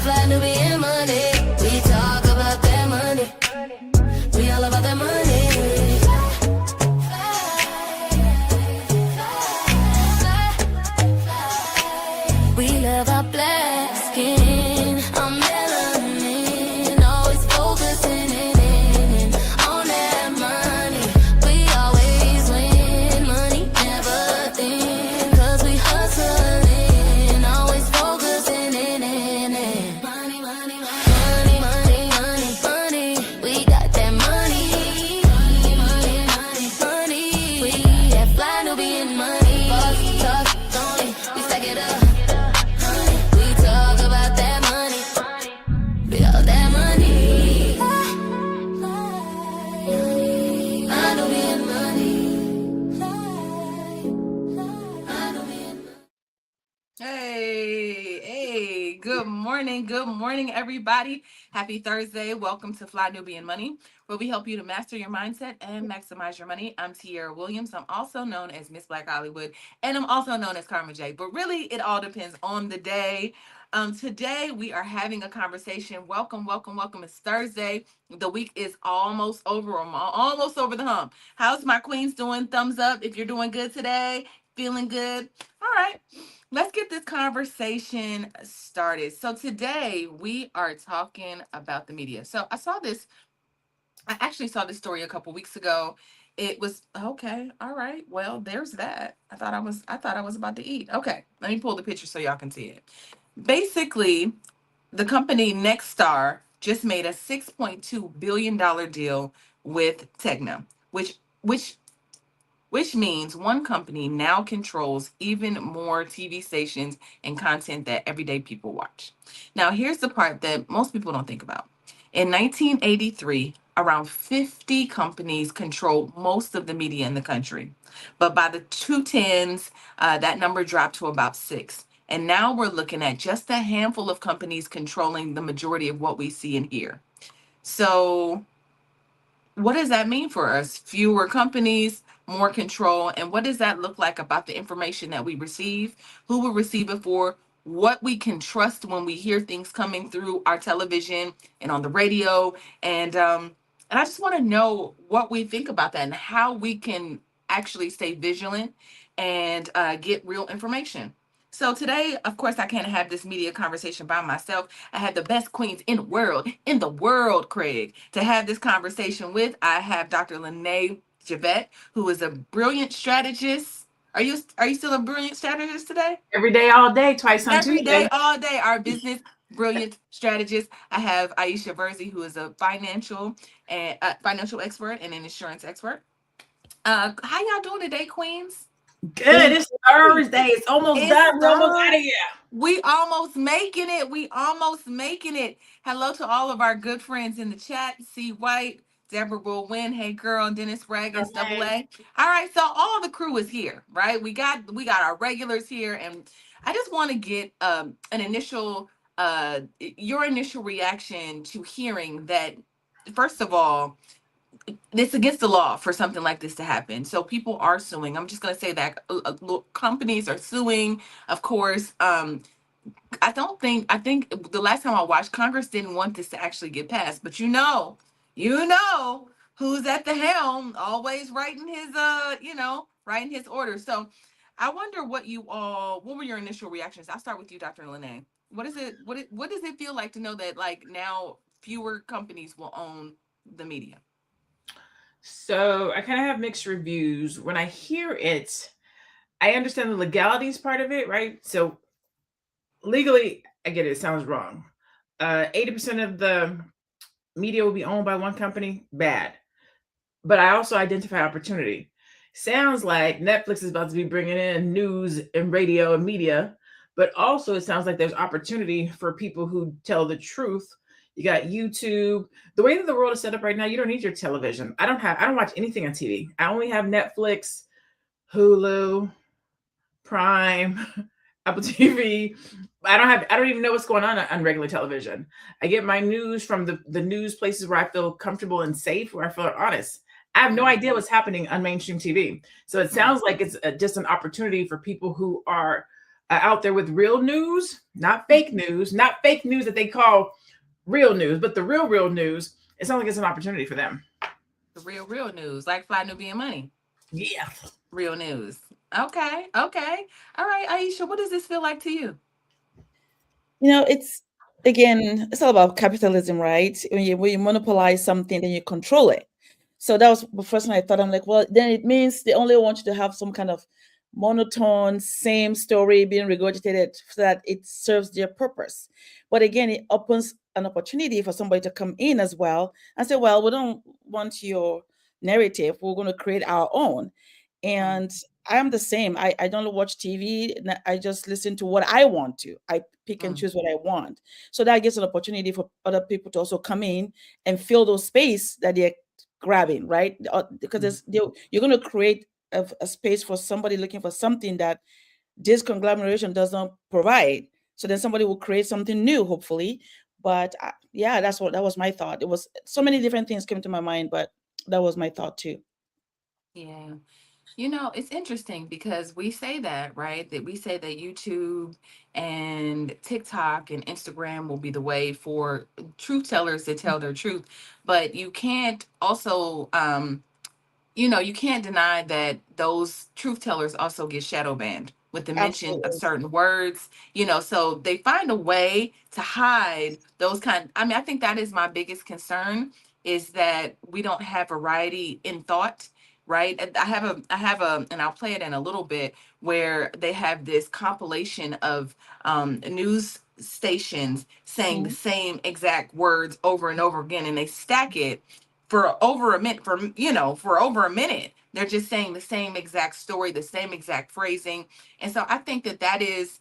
Fly Nubian Money. We talk about that money. We all about that money. We love our black skin, our melanin, always focusing in on that money. We always win, money never thin, cause we hustling, always focusing in money, money, money, money, money, money. We got that money, money, money, money, money. We have Fly Nubian money. Boss talk, only we stack it up. Good morning, everybody. Happy Thursday. Welcome to Fly Nubian Money, where we help you to master your mindset and maximize your money. I'm Tierra Williams. I'm also known as Miss Black Hollywood, and I'm also known as Karma J. But really, it all depends on the day. Today, we are having a conversation. Welcome, welcome, welcome. It's Thursday. The week is almost over. I'm almost over the hump. How's my queens doing? Thumbs up if you're doing good today. Feeling good? All right. Let's get this conversation started. So today we are talking about the media. So I actually saw this story a couple weeks ago. It was okay. All right. Well, there's that. I thought I was about to eat. Okay. Let me pull the picture so y'all can see it. Basically, the company Nexstar just made a $6.2 billion deal with Tegna, which means one company now controls even more TV stations and content that everyday people watch. Now, here's the part that most people don't think about. In 1983, around 50 companies controlled most of the media in the country. But by the 2010s, that number dropped to about 6. And now we're looking at just a handful of companies controlling the majority of what we see and hear. So what does that mean for us? Fewer companies, more control. And what does that look like about the information that we receive? Who will receive it for? What we can trust when we hear things coming through our television and on the radio. And I just want to know what we think about that and how we can actually stay vigilant and get real information. So today, of course, I can't have this media conversation by myself. I have the best queens in the world, Craig, to have this conversation with. I have Dr. LaNee Javette, who is a brilliant strategist. Are you still a brilliant strategist today? Every day, all day, twice on Every Tuesday. day, all day, our business brilliant strategist. I have Aisha Verzi, who is a financial expert and an insurance expert. How y'all doing today, queens? Good. It's Thursday. It's almost done. We're almost out of here. We almost making it. Hello to all of our good friends in the chat. C. White, Deborah will win. Hey girl, Dennis Raggins, Double A. All right, so all the crew is here, right? We got our regulars here, and I just want to get an initial your initial reaction to hearing that. First of all, it's against the law for something like this to happen. So people are suing. I'm just going to say that companies are suing, of course. I think the last time I watched, Congress didn't want this to actually get passed, but you know who's at the helm, always writing his orders. So I wonder what were your initial reactions? I'll start with you, Dr. LaNee. What does it feel like to know that like now fewer companies will own the media? So I kind of have mixed reviews. When I hear it, I understand the legalities part of it, right? So legally, I get it. It sounds wrong. 80% of the media will be owned by one company. Bad. But I also identify opportunity. Sounds like Netflix is about to be bringing in news and radio and media, but also it sounds like there's opportunity for people who tell the truth. You got YouTube. The way that the world is set up right now, you don't need your television. I don't watch anything on TV. I only have Netflix, Hulu, Prime, Apple TV. I don't even know what's going on regular television. I get my news from the news places where I feel comfortable and safe, where I feel honest. I have no idea what's happening on mainstream TV. So it sounds like it's just an opportunity for people who are out there with real news, not fake news that they call real news, but the real news. It sounds like it's an opportunity for them. The real news, like Fly Nubian Money. Yeah. Real news. Okay, okay. All right, Aisha, what does this feel like to you? It's again, it's all about capitalism, right? When you monopolize something, then you control it. So that was the first thing I thought. I'm like, well, then it means they only want you to have some kind of monotone, same story being regurgitated so that it serves their purpose. But again, it opens an opportunity for somebody to come in as well and say, well, we don't want your narrative. We're going to create our own. Mm, And I am the same. I don't watch TV. I just listen to what I want to. I pick and mm, choose what I want. So that gives an opportunity for other people to also come in and fill those space that they're grabbing, right? Because mm. you're going to create a space for somebody looking for something that this conglomeration does not provide. So then somebody will create something new, hopefully. But yeah, that was my thought. It was so many different things came to my mind, but that was my thought too. Yeah. It's interesting because we say that, right? That we say that YouTube and TikTok and Instagram will be the way for truth tellers to tell their truth. But you can't also you can't deny that those truth tellers also get shadow banned with the mention of Absolutely. certain words, so they find a way to hide those kind. I mean, I think that is my biggest concern is that we don't have variety in thought, right? And I have a and I'll play it in a little bit where they have this compilation of news stations saying the Mhm. same exact words over and over again, and they stack it for over a minute, for over a minute. They're just saying the same exact story, the same exact phrasing. And so I think that is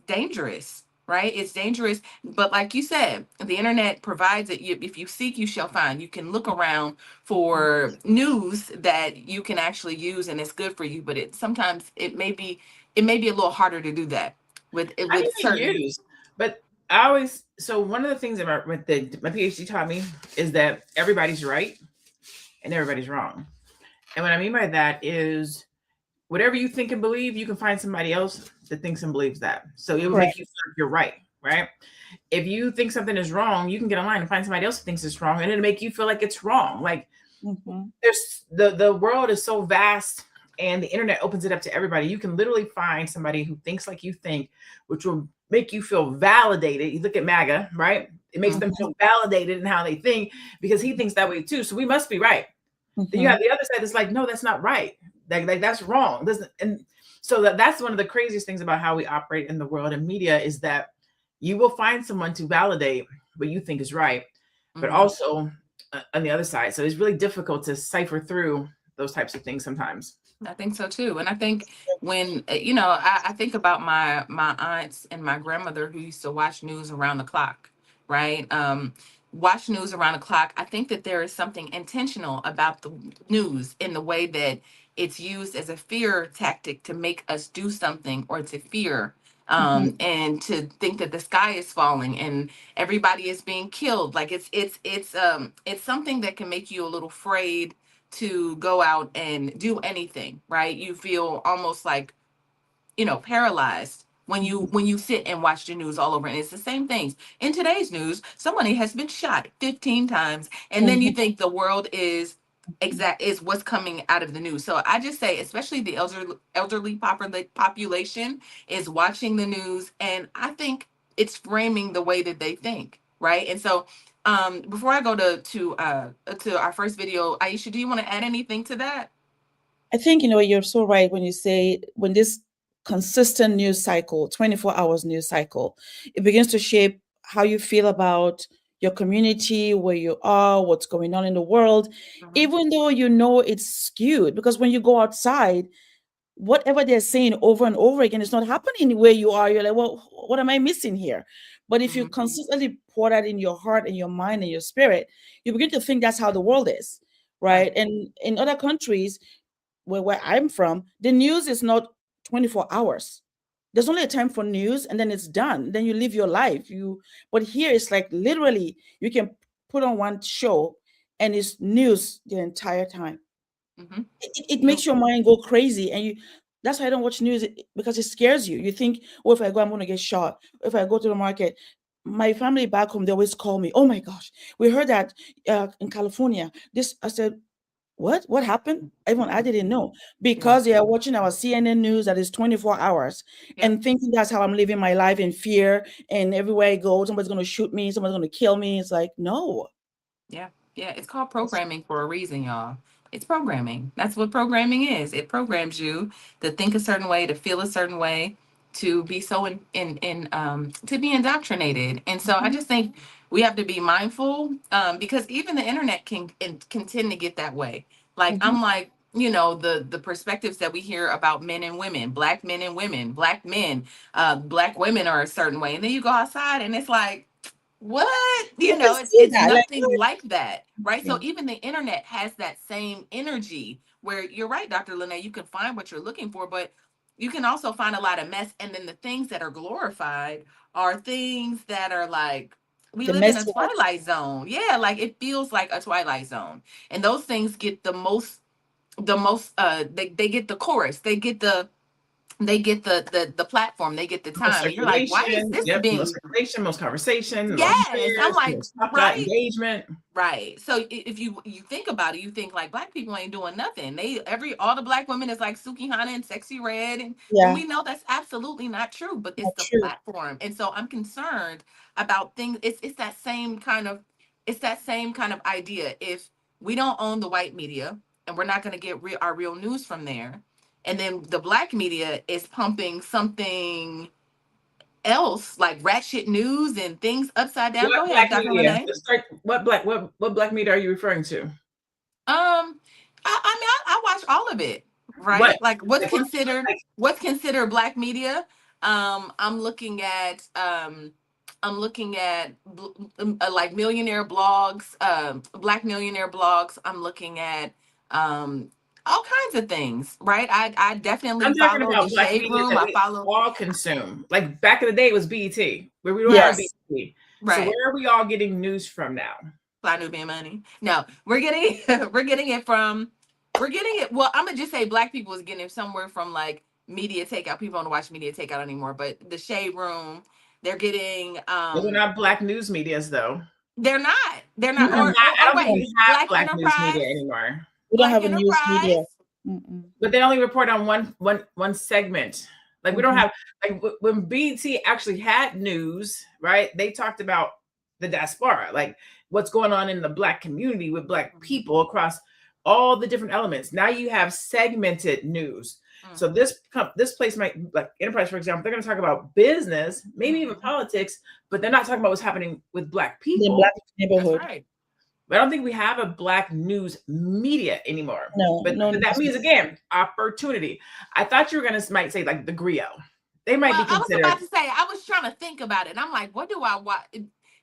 dangerous, right? It's dangerous. But like you said, the internet provides it. If you seek, you shall find. You can look around for news that you can actually use and it's good for you, but sometimes it may be a little harder to do that with I with can certain. use, but I always, so one of the things about what my PhD taught me is that everybody's right and everybody's wrong. And what I mean by that is whatever you think and believe, you can find somebody else that thinks and believes that. So it would Correct. make you feel like you're right, right? If you think something is wrong, you can get online and find somebody else who thinks it's wrong, and it'll make you feel like it's wrong. Like Mhm. there's the world is so vast, and the internet opens it up to everybody. You can literally find somebody who thinks like you think, which will make you feel validated. You look at MAGA, right? It makes them Mhm. feel validated in how they think because he thinks that way too. So we must be right. Then you have Mhm. the other side that's like, no, that's not right. Like that's wrong. Doesn't and so that's one of the craziest things about how we operate in the world and media is that you will find someone to validate what you think is right, but Mhm. also on the other side. So it's really difficult to cipher through those types of things sometimes. I think so too. And I think when I think about my aunts and my grandmother who used to watch news around the clock, right? Watch news around the clock. I think that there is something intentional about the news in the way that it's used as a fear tactic to make us do something or to fear. Mhm. And to think that the sky is falling and everybody is being killed. Like it's something that can make you a little afraid to go out and do anything, right? You feel almost like, paralyzed when you Mhm. when you sit and watch the news all over. And it's the same things. In today's news, somebody has been shot 15 times, and then you Mhm. think the world is what's coming out of the news. So I just say, especially the elderly population is watching the news, and I think it's framing the way that they think, right? And so before I go to our first video, Aisha, do you want to add anything to that? I think you're so right when you say when this consistent news cycle, 24 hours news cycle, it begins to shape how you feel about your community, where you are, what's going on in the world, Mhm. even though it's skewed. Because when you go outside, whatever they're saying over and over again is not happening where you are. You're like, well, what am I missing here? But if you Mhm. consistently pour that in your heart and your mind and your spirit, you begin to think that's how the world is, right? Right. And in other countries, where I'm from, the news is not 24 hours. There's only a time for news and then it's done. Then you live your life. But here it's like literally you can put on one show and it's news the entire time. Mhm. It makes your mind go crazy, and That's why I don't watch news, because it scares you. You think, oh, if I go, I'm going to get shot. If I go to the market, my family back home, they always call me, oh my gosh, we heard that in California. This, I said, what happened? I didn't know, because they are watching our CNN news that is 24 hours and thinking that's how I'm living my life in fear. And everywhere I go, somebody's going to shoot me, somebody's going to kill me. It's like, no. Yeah. Yeah. It's called programming for a reason, y'all. It's programming. That's what programming is. It programs you to think a certain way, to feel a certain way, to be so to be indoctrinated. And so I just think we have to be mindful, because even the internet can tend to get that way. Like I'm like, the perspectives that we hear about men and women, black men and women, black men, black women are a certain way, and then you go outside and it's like, what? You can see It's that. Like, nothing like that, right? yeah. So even the internet has that same energy, where you're right, Dr. LaNee, you can find what you're looking for, but you can also find a lot of mess. And then the things that are glorified are things that are like, we The live in a messy twilight zone. Yeah, like it feels like a twilight zone. And those things get they get the chorus, they get the platform, they get the Most time. And you're like, why is circulation, this most being. circulation, most conversation, most Yes, I'm shares, like, most talk about right, engagement. right. So if you think about it, you think like black people ain't doing nothing. All the black women is like Sukihana and Sexy Red, and when Yeah, we know that's absolutely not true. But it's not the true. platform, and so I'm concerned about things. It's that same kind of idea. If we don't own the white media, and we're not going to get our real news from there, and then the black media is pumping something else like ratchet news and things upside down. What Go ahead, black Dr. media? LaNee. Let's start. What black media are you referring to? I mean, I watch all of it, What? right? Like Like, what like, what's considered black media. I'm looking at like millionaire blogs, black millionaire blogs. I'm looking at all kinds of things, right? I definitely I'm talking follow the about black Shade media Room. that I we follow all consume. Like back in the day, it was BET, where we don't have Yes. BET. So right. where are we all getting news from now? Fly Nubian Money. No, we're getting we're getting it. Well, I'm gonna just say black people is getting it somewhere from like media takeout. People don't watch media takeout anymore, but the Shade Room, they're getting Those are not black news medias, though. they're not. They're We not. don't Or have, or, I or don't think wait, we have Black black news media Enterprise. anymore. We don't Black have a news Enterprise. media. But they only report on one segment. Like we don't have, like when BET actually had news, right? They talked about the diaspora, like what's going on in the black community with black people across all the different elements. Now you have segmented news. So this place might, like Enterprise, for example, they're going to talk about business, maybe even politics, but they're not talking about what's happening with black The people. black That's neighborhood. right. But I don't think we have a black news media anymore. No, But no. that means, again, opportunity. I thought you were going to might say like the griot. They might be considered. I was about to say, I was trying to think about it. And I'm like, what do I watch?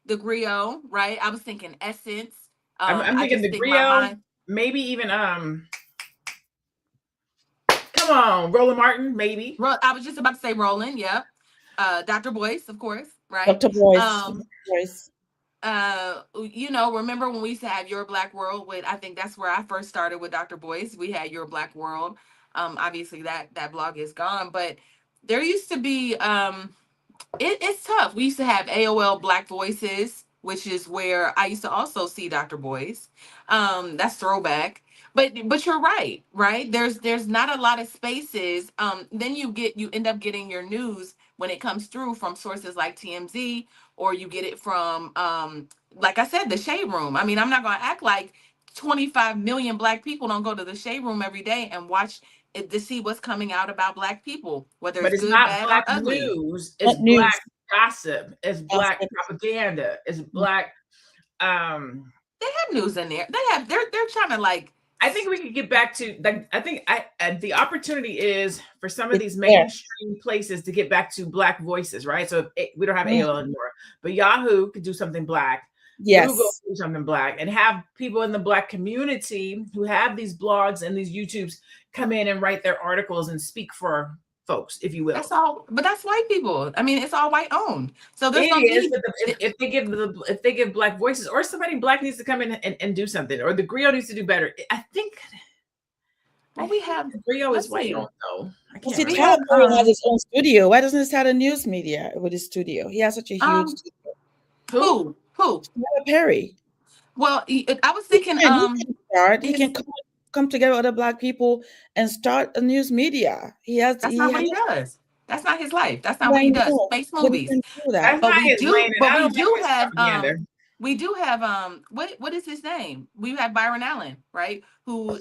The griot, right? I was thinking Essence. I'm thinking the my griot, mind. maybe even come on, Roland Martin, maybe. I was just about to say Roland. Yep. Dr. Boyce, of course, right? Dr. Boyce. Remember when we used to have Your Black World with, I think that's where I first started with Dr. Boyce. We had Your Black World. Obviously that blog is gone, but there used to be it's tough. We used to have AOL Black Voices, which is where I used to also see Dr. Boyce. That's throwback. But you're right, right? There's not a lot of spaces. Then you end up getting your news when it comes through from sources like TMZ, or you get it from like I said, the Shade Room. I mean, I'm not gonna act like 25 million black people don't go to the Shade Room every day and watch it to see what's coming out about black people, whether But it's it's good, not bad, or black ugly. news. It's Not news. black gossip. It's black Gossip. propaganda. It's black. They have news in there. They're trying to like. I think we could get back to like. I think the opportunity is for some of It's these there. mainstream places to get back to black voices, right? So we don't have AOL anymore, but Yahoo could do something black. Yes. Google could do something black, and have people in the black community who have these blogs and these YouTubes come in and write their articles and speak for folks, if you will. That's all, but that's white people. I mean, it's all white owned. So there's no It is, need. but if they give black voices, or somebody black needs to come in and do something, or the griot needs to do better. Well, we have. Rio Let's is white see. on though. I Well, can't see, We remember. Tyler have Perry has his own studio. Why doesn't he start a news media with his studio? He has such a huge um studio. who? Tyler Perry. Well, I was thinking He can start. He his can come together with other Black people and start a news media. that's not what he does. That's not his life. That's not But what I he does. He know, makes but he movies. can do That's that. not his lane, and I don't like his propaganda. We do have what is his name? We have Byron Allen, right? Who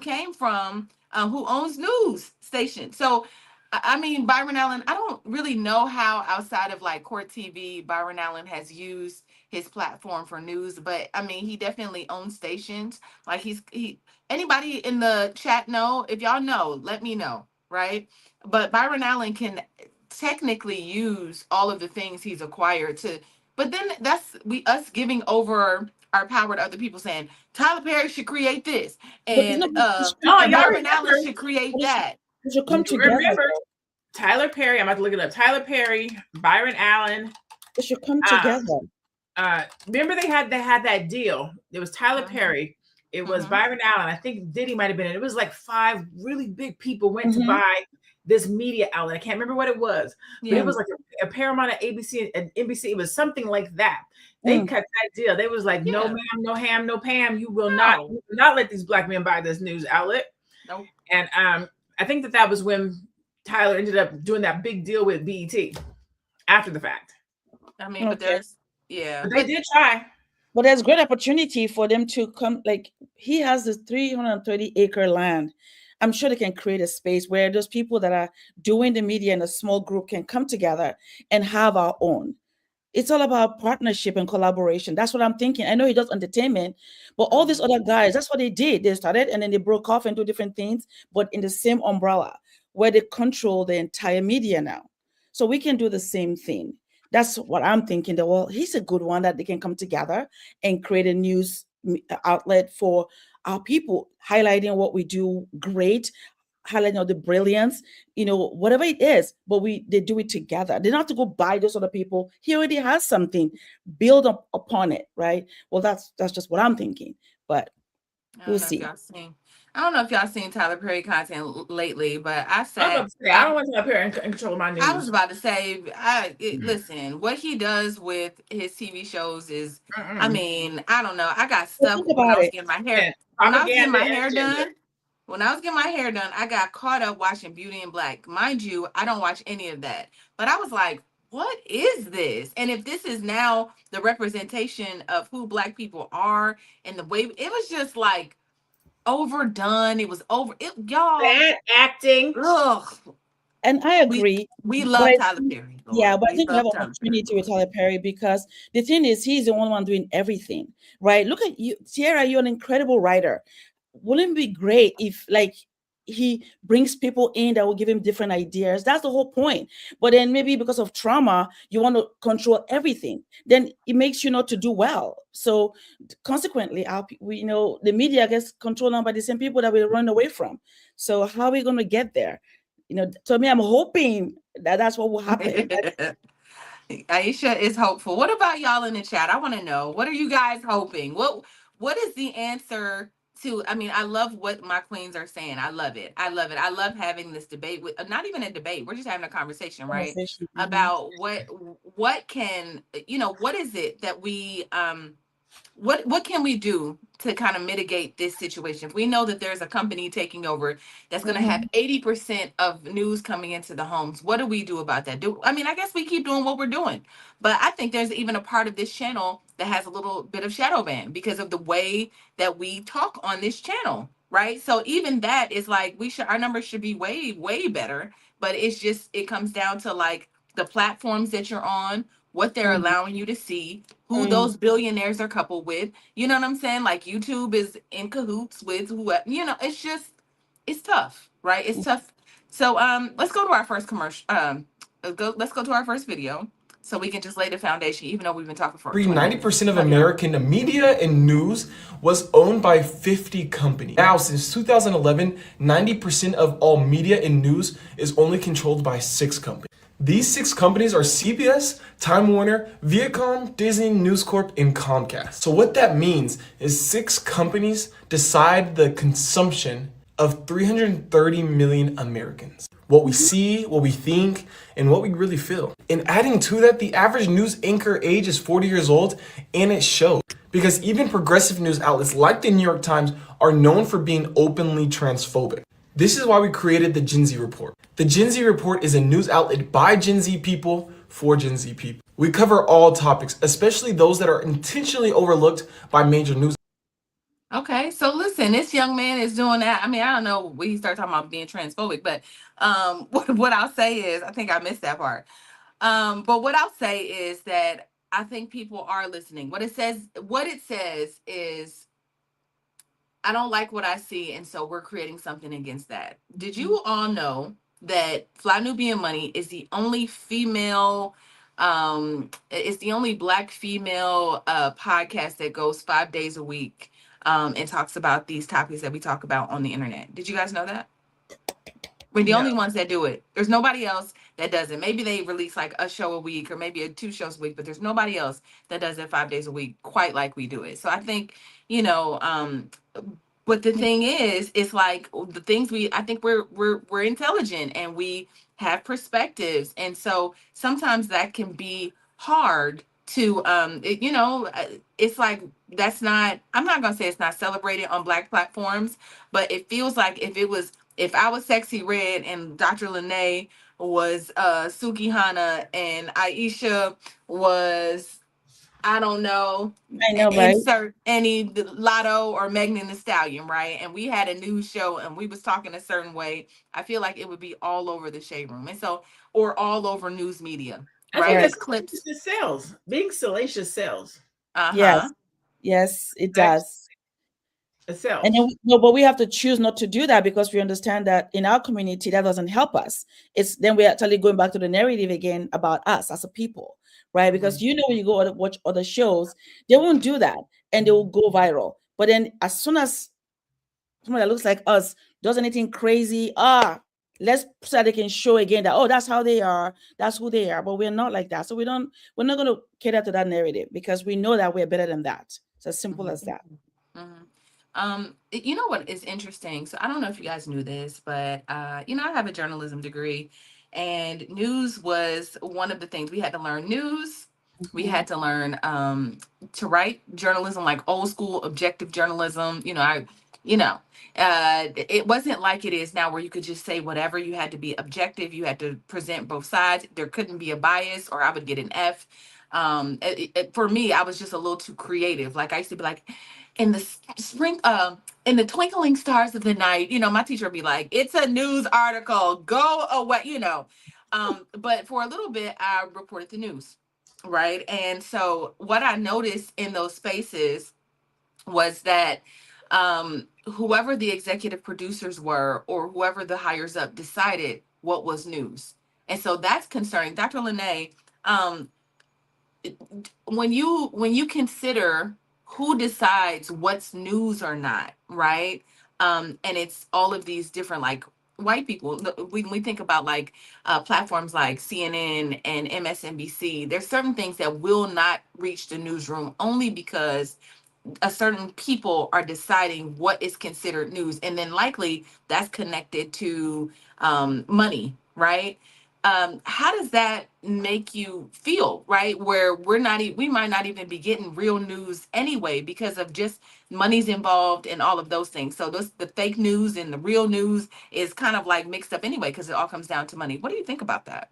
came from who owns news station. So I mean Byron Allen, I don't really know how outside of like court TV Byron Allen has used his platform for news, but I mean he definitely owns stations. Like he anybody in the chat know? If y'all know, let me know, right? But Byron Allen can technically use all of the things he's acquired to, but then that's us giving over our power to other people saying Tyler Perry should create this But it's and not. Oh, y'all Byron Allen remember? should create But that. it should come together. Remember Tyler Perry? I'm about to look it up. Tyler Perry, Byron Allen. It should come together. Remember they had that deal. It was Tyler Perry. It was Byron Allen. I think Diddy might have been in it. It was like 5 really big people went to buy this media outlet. I can't remember what it was, but it was like a Paramount, at ABC, and NBC. It was something like that. They cut that deal. They was like, no, ma'am, no ham, no Pam. You will not let these Black men buy this news outlet. Nope. And I think that was when Tyler ended up doing that big deal with BET after the fact. I mean, but there's but they did try. But there's great opportunity for them to come. Like he has this 330-acre land. I'm sure they can create a space where those people that are doing the media in a small group can come together and have our own. It's all about partnership and collaboration. That's what I'm thinking. I know he does entertainment, but all these other guys, that's what they did. They started and then they broke off and do different things, but in the same umbrella where they control the entire media now. So we can do the same thing. That's what I'm thinking. That, well, he's a good one that they can come together and create a news outlet for our people, highlighting what we do great, highlighting the brilliance, whatever it is, but they do it together. They don't have to go buy those other people. He already has something, build up upon it, right? Well, that's just what I'm thinking, but we'll see. I don't know if y'all seen Tyler Perry content lately, but I don't want Tyler Perry in control of my news. I was about to say, listen, what he does with his TV shows is, I mean, I don't know. I got stuff when I was getting my hair. When I was getting my hair done, I got caught up watching Beauty and Black. Mind you, I don't watch any of that, but I was like, what is this? And if this is now the representation of who Black people are and the way it was just like overdone. It was y'all. Bad acting. Ugh. And I agree. We love Tyler Perry. Lord. Yeah, but I think we have an opportunity with Tyler Perry because the thing is, he's the only one doing everything, right? Look at you, Tierra. You're an incredible writer. Wouldn't it be great if, like, he brings people in that will give him different ideas? That's the whole point. But then maybe because of trauma, you want to control everything. Then it makes you not to do well. So consequently, the media gets controlled now by the same people that we run away from. So how are we going to get there? To me, I'm hoping that that's what will happen. Aisha is hopeful. What about y'all in the chat? I want to know, what are you guys hoping? What is the answer to? I mean, I love what my queens are saying. I love it. I love having this debate with not even a debate. We're just having a conversation, right? About what can, what is it that we what can we do to kind of mitigate this situation? If we know that there's a company taking over that's going to have 80% of news coming into the homes, what do we do about that? I guess we keep doing what we're doing. But I think there's even a part of this channel that has a little bit of shadow ban because of the way that we talk on this channel, right? So even that is like, our numbers should be way, way better. But it comes down to like the platforms that you're on, what they're allowing you to see, who those billionaires are coupled with. You know what I'm saying? Like YouTube is in cahoots with whoever, it's tough, right? It's tough. So let's go to our first commercial. Let's go to our first video so we can just lay the foundation, even though we've been talking for 90% of American media and news was owned by 50 companies. Now, since 2011, 90% of all media and news is only controlled by 6 companies. These 6 companies are CBS, Time Warner, Viacom, Disney, News Corp, and Comcast. So what that means is 6 companies decide the consumption of 330 million Americans. What we see, what we think, and what we really feel. And adding to that, the average news anchor age is 40 years old, and it shows. Because even progressive news outlets like the New York Times are known for being openly transphobic. This is why we created the Gen Z Report. The Gen Z Report is a news outlet by Gen Z people for Gen Z people. We cover all topics, especially those that are intentionally overlooked by major news. Okay, so listen, this young man is doing that. I mean, I don't know when he started talking about being transphobic, but what I'll say is, I think I missed that part. But what I'll say is that I think people are listening. What it says is, I don't like what I see, and so we're creating something against that. Did you all know that Fly Nubian Money is the only female, it's the only Black female podcast that goes 5 days a week and talks about these topics that we talk about on the internet? Did you guys know that? We're the No. only ones that do it. There's nobody else that does it. Maybe they release like a show a week or maybe 2 shows a week, but there's nobody else that does it 5 days a week quite like we do it. So I think, but the thing is, it's like the things I think we're intelligent and we have perspectives. And so sometimes that can be hard to, it's like, I'm not going to say it's not celebrated on Black platforms, but it feels like if I was Sexy Red and Dr. LaNee was Suki Hana and Aisha was, I don't know, I know, right? insert any Lotto or Megan Thee Stallion, right? And we had a news show and we was talking a certain way, I feel like it would be all over the shade room. And so, or all over news media, I right? think There's that's clips. it sells. Being salacious sells. Yes, it does. It sells. And then, no, but we have to choose not to do that because we understand that in our community that doesn't help us. It's then we're actually going back to the narrative again about us as a people, right? Because when you go watch other shows, they won't do that and they will go viral. But then as soon as someone that looks like us does anything crazy, let's so they can show again that that's how they are, that's who they are. But we're not like that. So we're not going to cater to that narrative because we know that we're better than that. It's as simple as that. You know what is interesting? So I don't know if you guys knew this, but I have a journalism degree, and news was one of the things we had to learn. News, we had to learn to write journalism, like old school objective journalism. It wasn't like it is now where you could just say whatever. You had to be objective. You had to present both sides. There couldn't be a bias or I would get an F. For me, I was just a little too creative. Like I used to be like, in the spring, in the twinkling stars of the night, my teacher would be like, it's a news article, go away, but for a little bit, I reported the news, right? And so what I noticed in those spaces was that whoever the executive producers were or whoever the hires up decided what was news. And so that's concerning. Dr. LaNee, when you consider who decides what's news or not, right? And it's all of these different like white people. When we think about like platforms like CNN and MSNBC, there's certain things that will not reach the newsroom only because a certain people are deciding what is considered news, and then likely that's connected to money, right? How does that make you feel, right? Where we might not even be getting real news anyway because of just money's involved and all of those things. So the fake news and the real news is kind of like mixed up anyway because it all comes down to money. What do you think about that?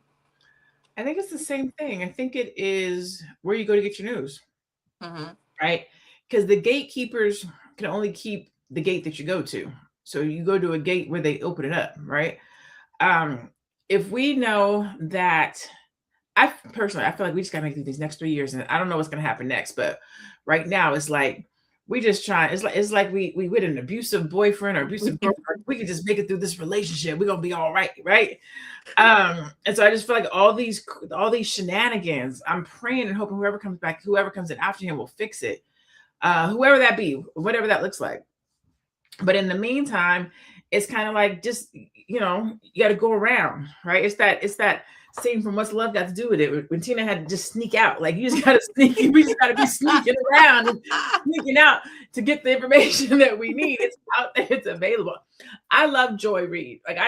I think it's the same thing. I think it is where you go to get your news, right? Because the gatekeepers can only keep the gate that you go to. So you go to a gate where they open it up, right? If we know that, I feel like we just gotta make these next 3 years, and I don't know what's gonna happen next, but right now it's like we just try. It's like we with an abusive boyfriend or abusive girlfriend. We can just make it through this relationship. We're gonna be all right, right? And so I just feel like all these shenanigans. I'm praying and hoping whoever comes in after him will fix it. Whoever that be, whatever that looks like. But in the meantime, it's kind of like just, you got to go around, right? It's that scene from What's Love Got to Do with It when Tina had to just sneak out. Like you just got to sneak. We just got to be sneaking around and sneaking out to get the information that we need. It's out there, it's available. I love Joy Reid. Like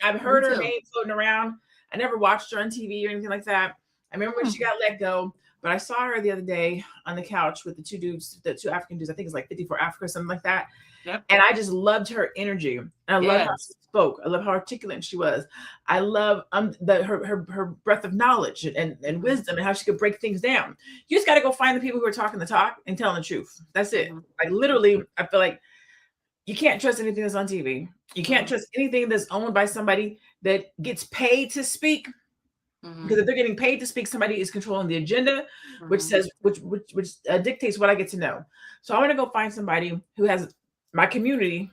I've heard her name floating around. I never watched her on TV or anything like that. I remember when she got let go, but I saw her the other day on the couch with the two African dudes. I think it's like 54 Africa, something like that. Yep. And I just loved her energy. And I love how she spoke. I love how articulate she was. I love her breadth of knowledge and wisdom and how she could break things down. You just got to go find the people who are talking the talk and telling the truth. That's it. Like literally, I feel like you can't trust anything that's on TV. You can't trust anything that's owned by somebody that gets paid to speak. Because if they're getting paid to speak, somebody is controlling the agenda, which dictates what I get to know. So I want to go find somebody who has my community,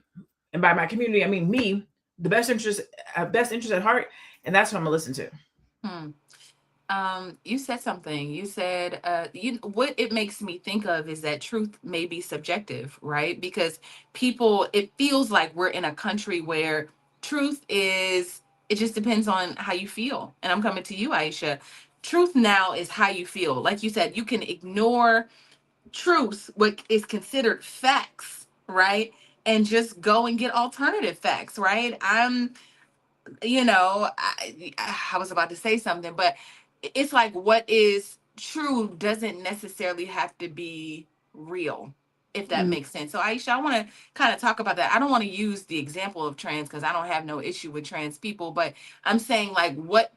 and by my community I mean me, the best interest at heart, and that's what I'm gonna listen to. You said something. You said what it makes me think of is that truth may be subjective, right? Because it feels like we're in a country where truth is, it just depends on how you feel. And I'm coming to you, Aisha. Truth now is how you feel. Like you said, you can ignore truth, what is considered facts, right? And just go and get alternative facts, right? I was about to say something, but it's like what is true doesn't necessarily have to be real, if that makes sense. So Aisha, I want to kind of talk about that. I don't want to use the example of trans because I don't have no issue with trans people, but I'm saying like what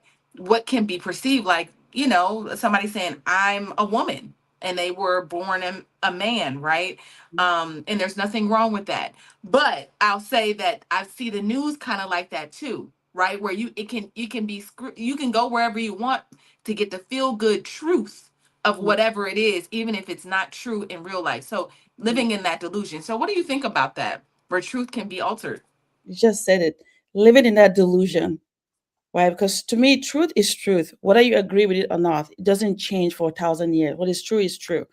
can be perceived like, somebody saying I'm a woman and they were born a man, right? And there's nothing wrong with that. But I'll say that I see the news kind of like that too, right? Where you can go wherever you want to get the feel good truth of whatever it is, even if it's not true in real life. So living in that delusion. So what do you think about that, where truth can be altered? You just said it, living in that delusion, right? Because to me, truth is truth. Whether you agree with it or not, it doesn't change for 1,000 years. What is true is true.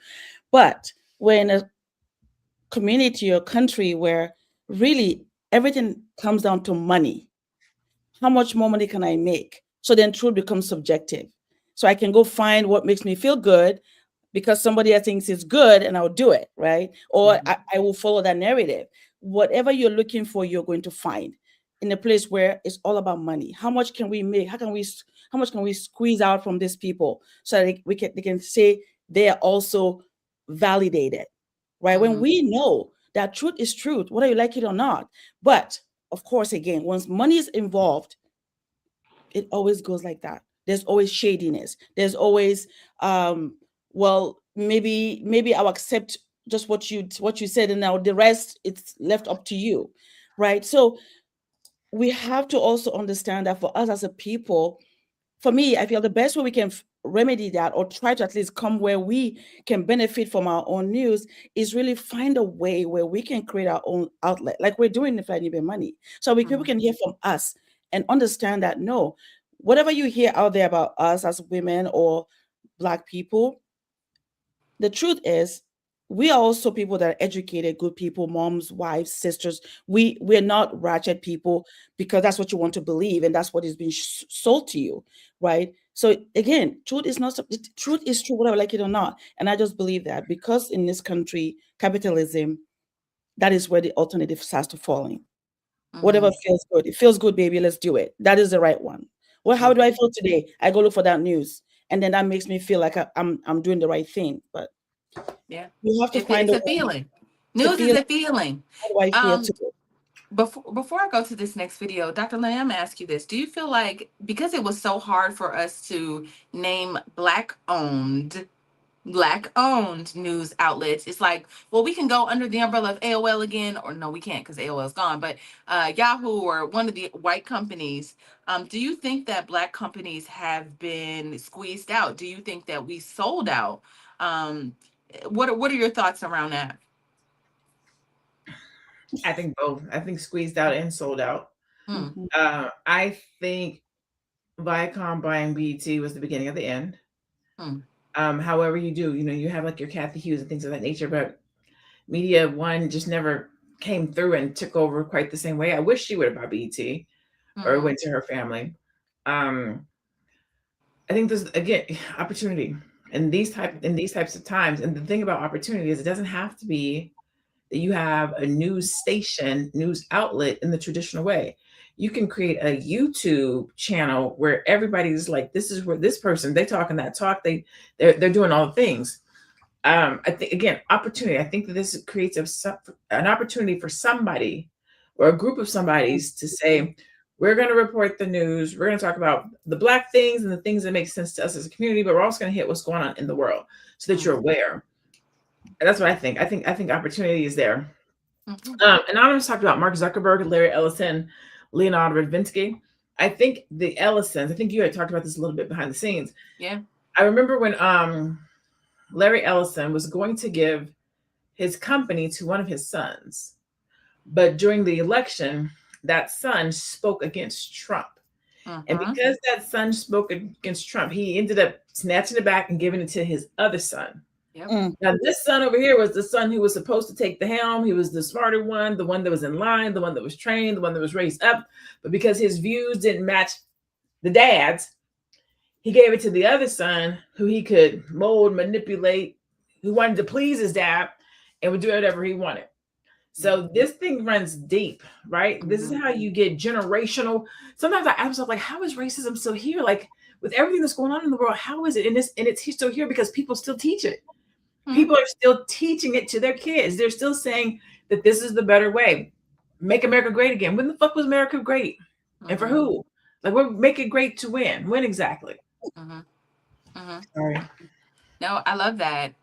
But when a community or country where really everything comes down to money, how much more money can I make? So then truth becomes subjective. So I can go find what makes me feel good because somebody else thinks it's good and I'll do it, right? Or I will follow that narrative. Whatever you're looking for, you're going to find in a place where it's all about money. How much can we make? How much can we squeeze out from these people so that they can say they are also validated, right? When we know that truth is truth, whether you like it or not. But of course, again, once money is involved, it always goes like that. There's always shadiness. There's always, well, maybe I'll accept just what you said, and now the rest it's left up to you, right? So we have to also understand that for us as a people, for me, I feel the best way we can remedy that or try to at least come where we can benefit from our own news is really find a way where we can create our own outlet, like we're doing in Fly Nubian Money. So people can hear from us and understand that, no, whatever you hear out there about us as women or Black people, the truth is we are also people that are educated, good people, moms, wives, sisters. We're not ratchet people because that's what you want to believe and that's what is being sold to you, right? So again, truth is true, whether I like it or not. And I just believe that because in this country, capitalism, that is where the alternative starts to fall in. Whatever feels good. It feels good, baby. Let's do it. That is the right one. Well, how do I feel today? I go look for that news. And then that makes me feel like I'm doing the right thing. But yeah, you have to find a feeling. News is a feeling. How do I feel today? Before I go to this next video, Dr. LaNee, I'm gonna ask you this. Do you feel like because it was so hard for us to name Black-owned news outlets, it's like, well, we can go under the umbrella of AOL again, or no, we can't because AOL is gone, but Yahoo or one of the white companies. Do you think that Black companies have been squeezed out? Do you think that we sold out? What are your thoughts around that? I think both. I think squeezed out and sold out. I think Viacom buying BET was the beginning of the end. However you do, you have like your Kathy Hughes and things of that nature, but Media One just never came through and took over quite the same way. I wish she would have bought BET or it went to her family. I think there's again opportunity in these types of times. And the thing about opportunity is it doesn't have to be that you have a news station, news outlet in the traditional way. You can create a YouTube channel where everybody's like, this is where this person, they talking that talk, they're doing all the things. I think, again, opportunity. I think that this creates an opportunity for somebody or a group of somebodies to say, we're going to report the news. We're going to talk about the Black things and the things that make sense to us as a community, but we're also going to hit what's going on in the world so that you're aware. And that's what I think. I think opportunity is there. Anonymous talked about Mark Zuckerberg, Larry Ellison, Leonardo da Vinci. I think the Ellisons, I think you had talked about this a little bit behind the scenes. Yeah. I remember when Larry Ellison was going to give his company to one of his sons, but during the election, that son spoke against Trump. And because that son spoke against Trump, he ended up snatching it back and giving it to his other son. Yep. Now, this son over here was the son who was supposed to take the helm. He was the smarter one, the one that was in line, the one that was trained, the one that was raised up. But because his views didn't match the dad's, he gave it to the other son who he could mold, manipulate, who wanted to please his dad and would do whatever he wanted. So this thing runs deep, right? This is how you get generational. Sometimes I ask myself, like, how is racism still here? Like, with everything that's going on in the world, how is it? And it's still here because people still teach it. People are still teaching it to their kids. They're still saying that this is the better way. Make America great again. When the fuck was America great? And for who? Like, we're make it great to win. When exactly? Sorry. No, I love that.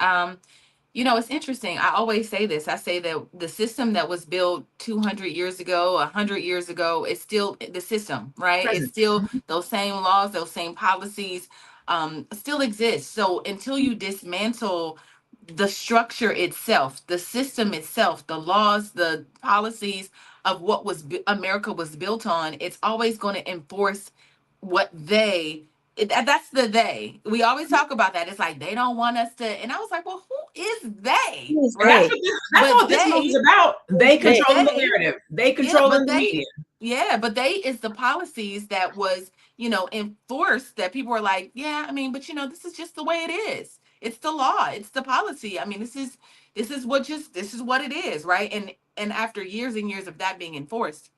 You know, it's interesting. I always say this. I say that the system that was built 200 years ago, 100 years ago, is still the system, right? Present. It's still those same laws, those same policies still exist. So until you dismantle the structure itself, the system itself, the laws, the policies of what was America was built on, it's always going to enforce what that's the they. We always talk about that. It's like they don't want us to, and I was like, well, who is they? Who is Right? they? That's what this movie's about. They control the narrative. They control the media. Yeah, but they is the policies that was, you know, enforced, that people were like, yeah, I mean, but you know, this is just the way it is. It's the law. It's the policy. I mean, this is what it is, right? And after years and years of that being enforced,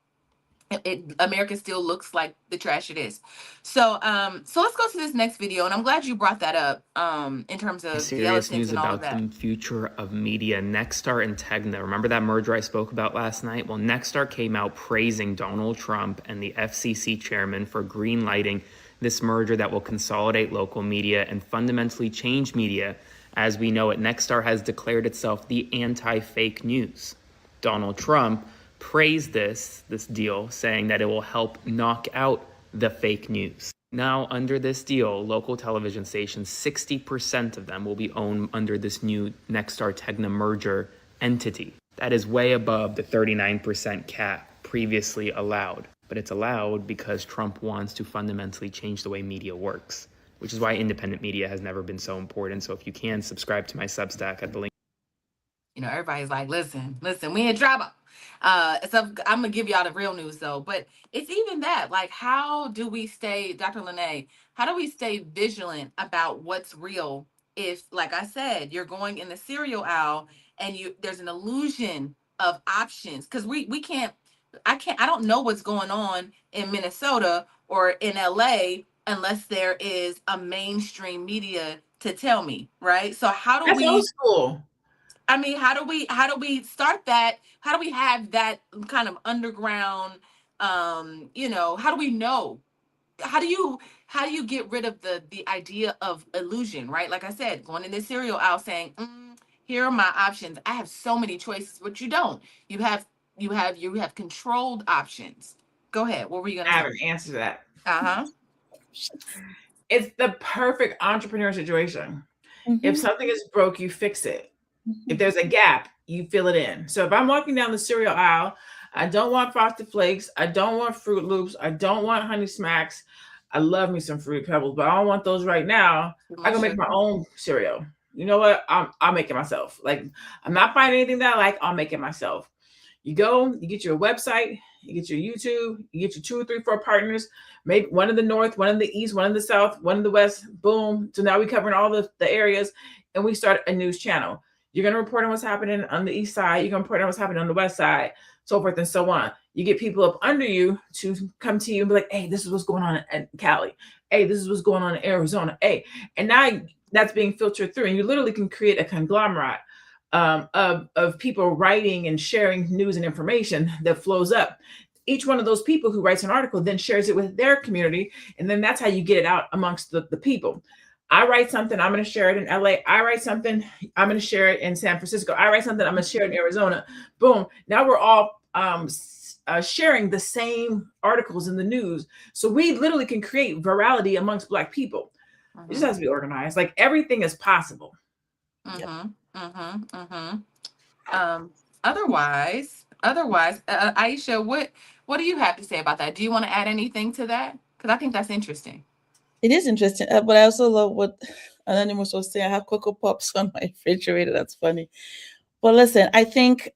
America still looks like the trash it is. So let's go to this next video, and I'm glad you brought that up in terms of serious news and all about of that. the future of media. Nexstar and Tegna. Remember that merger I spoke about last night? Well, Nexstar came out praising Donald Trump and the FCC chairman for greenlighting this merger that will consolidate local media and fundamentally change media as we know it. Nexstar has declared itself the anti-fake news. Donald Trump praised this deal, saying that it will help knock out the fake news. Now, under this deal, local television stations, 60% of them will be owned under this new Nexstar-Tegna merger entity. That is way above the 39% cap previously allowed. But it's allowed because Trump wants to fundamentally change the way media works, which is why independent media has never been so important. So if you can subscribe to my Substack at the link. You know, everybody's like, listen, we in trouble. So I'm gonna give y'all the real news though, but it's even that, like, how do we stay, Dr. LaNee, how do we stay vigilant about what's real if, like I said, you're going in the cereal aisle and there's an illusion of options? Because I don't know what's going on in Minnesota or in LA unless there is a mainstream media to tell me, right? So how do That's we old school. I mean, how do we start that? How do we have that kind of underground, you know, how do we know? How do you get rid of the idea of illusion, right? Like I said, going in this cereal aisle saying, here are my options. I have so many choices, but you don't. You have controlled options. Go ahead. What were you I gonna have say? an answer to that. Uh-huh. It's the perfect entrepreneur situation. If something is broke, you fix it. If there's a gap, you fill it in. So if I'm walking down the cereal aisle, I don't want Frosted Flakes, I don't want Fruit Loops, I don't want Honey Smacks. I love me some Fruity Pebbles, but I don't want those right now. I can make my own cereal. You know what? I'll make it myself. Like, I'm not finding anything that I like. I'll make it myself. You go, you get your website, you get your YouTube, you get your 2 or 3, 4 partners, maybe one in the north, one in the east, one in the south, one in the west. Boom. So now we're covering all the areas, and we start a news channel. You're going to report on what's happening on the east side. You're going to report on what's happening on the west side, so forth and so on. You get people up under you to come to you and be like, hey, this is what's going on in Cali. Hey, this is what's going on in Arizona. Hey, and now that's being filtered through. And you literally can create a conglomerate of people writing and sharing news and information that flows up. Each one of those people who writes an article then shares it with their community. And then that's how you get it out amongst the people. I write something, I'm going to share it in LA. I write something, I'm going to share it in San Francisco. I write something, I'm going to share it in Arizona. Boom. Now we're all sharing the same articles in the news. So we literally can create virality amongst Black people. It just has to be organized. Like, everything is possible. Otherwise, Aisha, what do you have to say about that? Do you want to add anything to that? Because I think that's interesting. It is interesting, but I also love what Anonymous was saying. I have Cocoa Pops on my refrigerator. That's funny. But listen, I think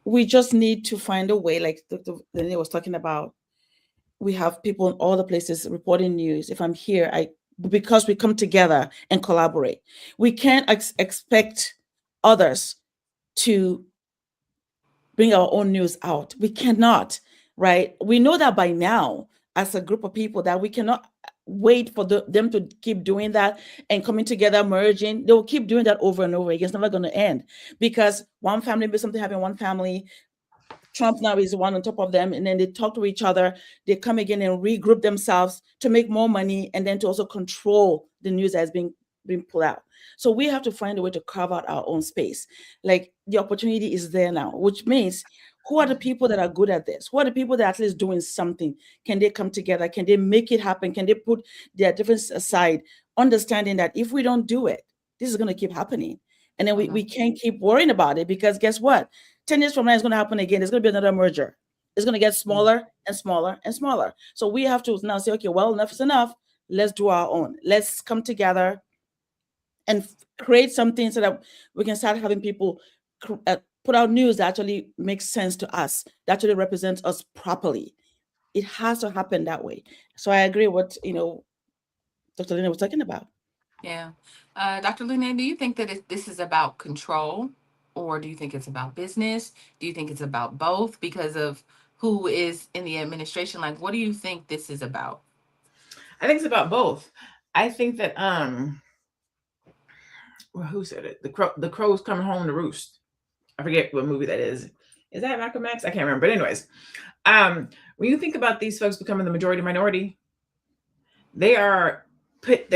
we just need to find a way, like LaNee was talking about. We have people in all the places reporting news. If I'm here, because we come together and collaborate. We can't expect others to bring our own news out. We cannot, right? We know that by now, as a group of people, that we cannot wait for them to keep doing that and coming together, merging. They will keep doing that over and over again. It's never going to end, because one family, maybe something happened in one family, Trump now is one on top of them, and then they talk to each other. They come again and regroup themselves to make more money, and then to also control the news that's being pulled out. So we have to find a way to carve out our own space. Like, the opportunity is there now, which means, who are the people that are good at this? Who are the people that are at least doing something? Can they come together? Can they make it happen? Can they put their differences aside, understanding that if we don't do it, this is going to keep happening. And then we can't keep worrying about it, because guess what? 10 years from now, it's going to happen again. There's going to be another merger. It's going to get smaller and smaller and smaller. So we have to now say, okay, well, enough is enough. Let's do our own. Let's come together and create something so that we can start having people put out news that actually makes sense to us, that actually represents us properly. It has to happen that way. So I agree with what Dr. LaNee was talking about. Yeah. Dr. LaNee, do you think that this is about control, or do you think it's about business? Do you think it's about both because of who is in the administration? Like, what do you think this is about? I think it's about both. I think that who said it? The crow's coming home to roost. I forget what movie that is. Is that Malcolm X? I can't remember. But anyways, when you think about these folks becoming the majority minority, they're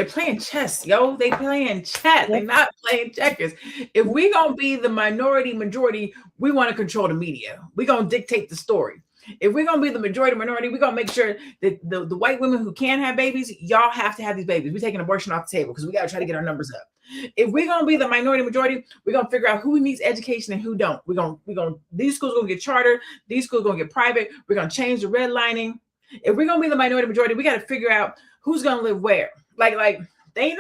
playing chess, yo. They playing chess. They're not playing checkers. If we gonna be the minority majority, we want to control the media. We gonna dictate the story. If we're gonna be the majority minority, we're gonna make sure that the white women who can have babies, y'all have to have these babies. We're taking abortion off the table because we gotta try to get our numbers up. If we're gonna be the minority majority, we're gonna figure out who needs education and who don't. We're gonna these schools gonna get chartered, these schools gonna get private. We're gonna change the redlining. If we're gonna be the minority majority, we gotta figure out who's gonna live where. Like they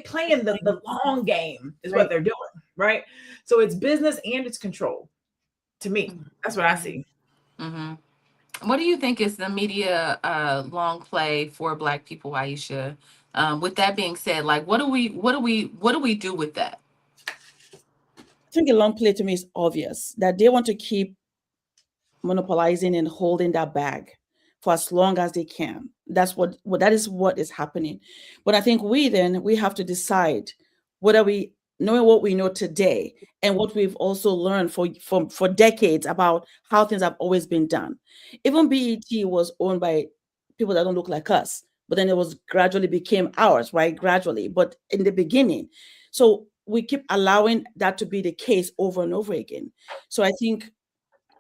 playing the long game is what they're doing, right? So it's business and it's control. To me, that's what I see. What do you think is the media long play for Black people, Aisha? With that being said, like, what do we do with that? I think a long play to me is obvious, that they want to keep monopolizing and holding that bag for as long as they can. That is what is happening. But I think we have to decide whether we, knowing what we know today and what we've also learned for decades about how things have always been done. Even BET was owned by people that don't look like us, but then it was gradually became ours, right? Gradually, but in the beginning. So we keep allowing that to be the case over and over again. So I think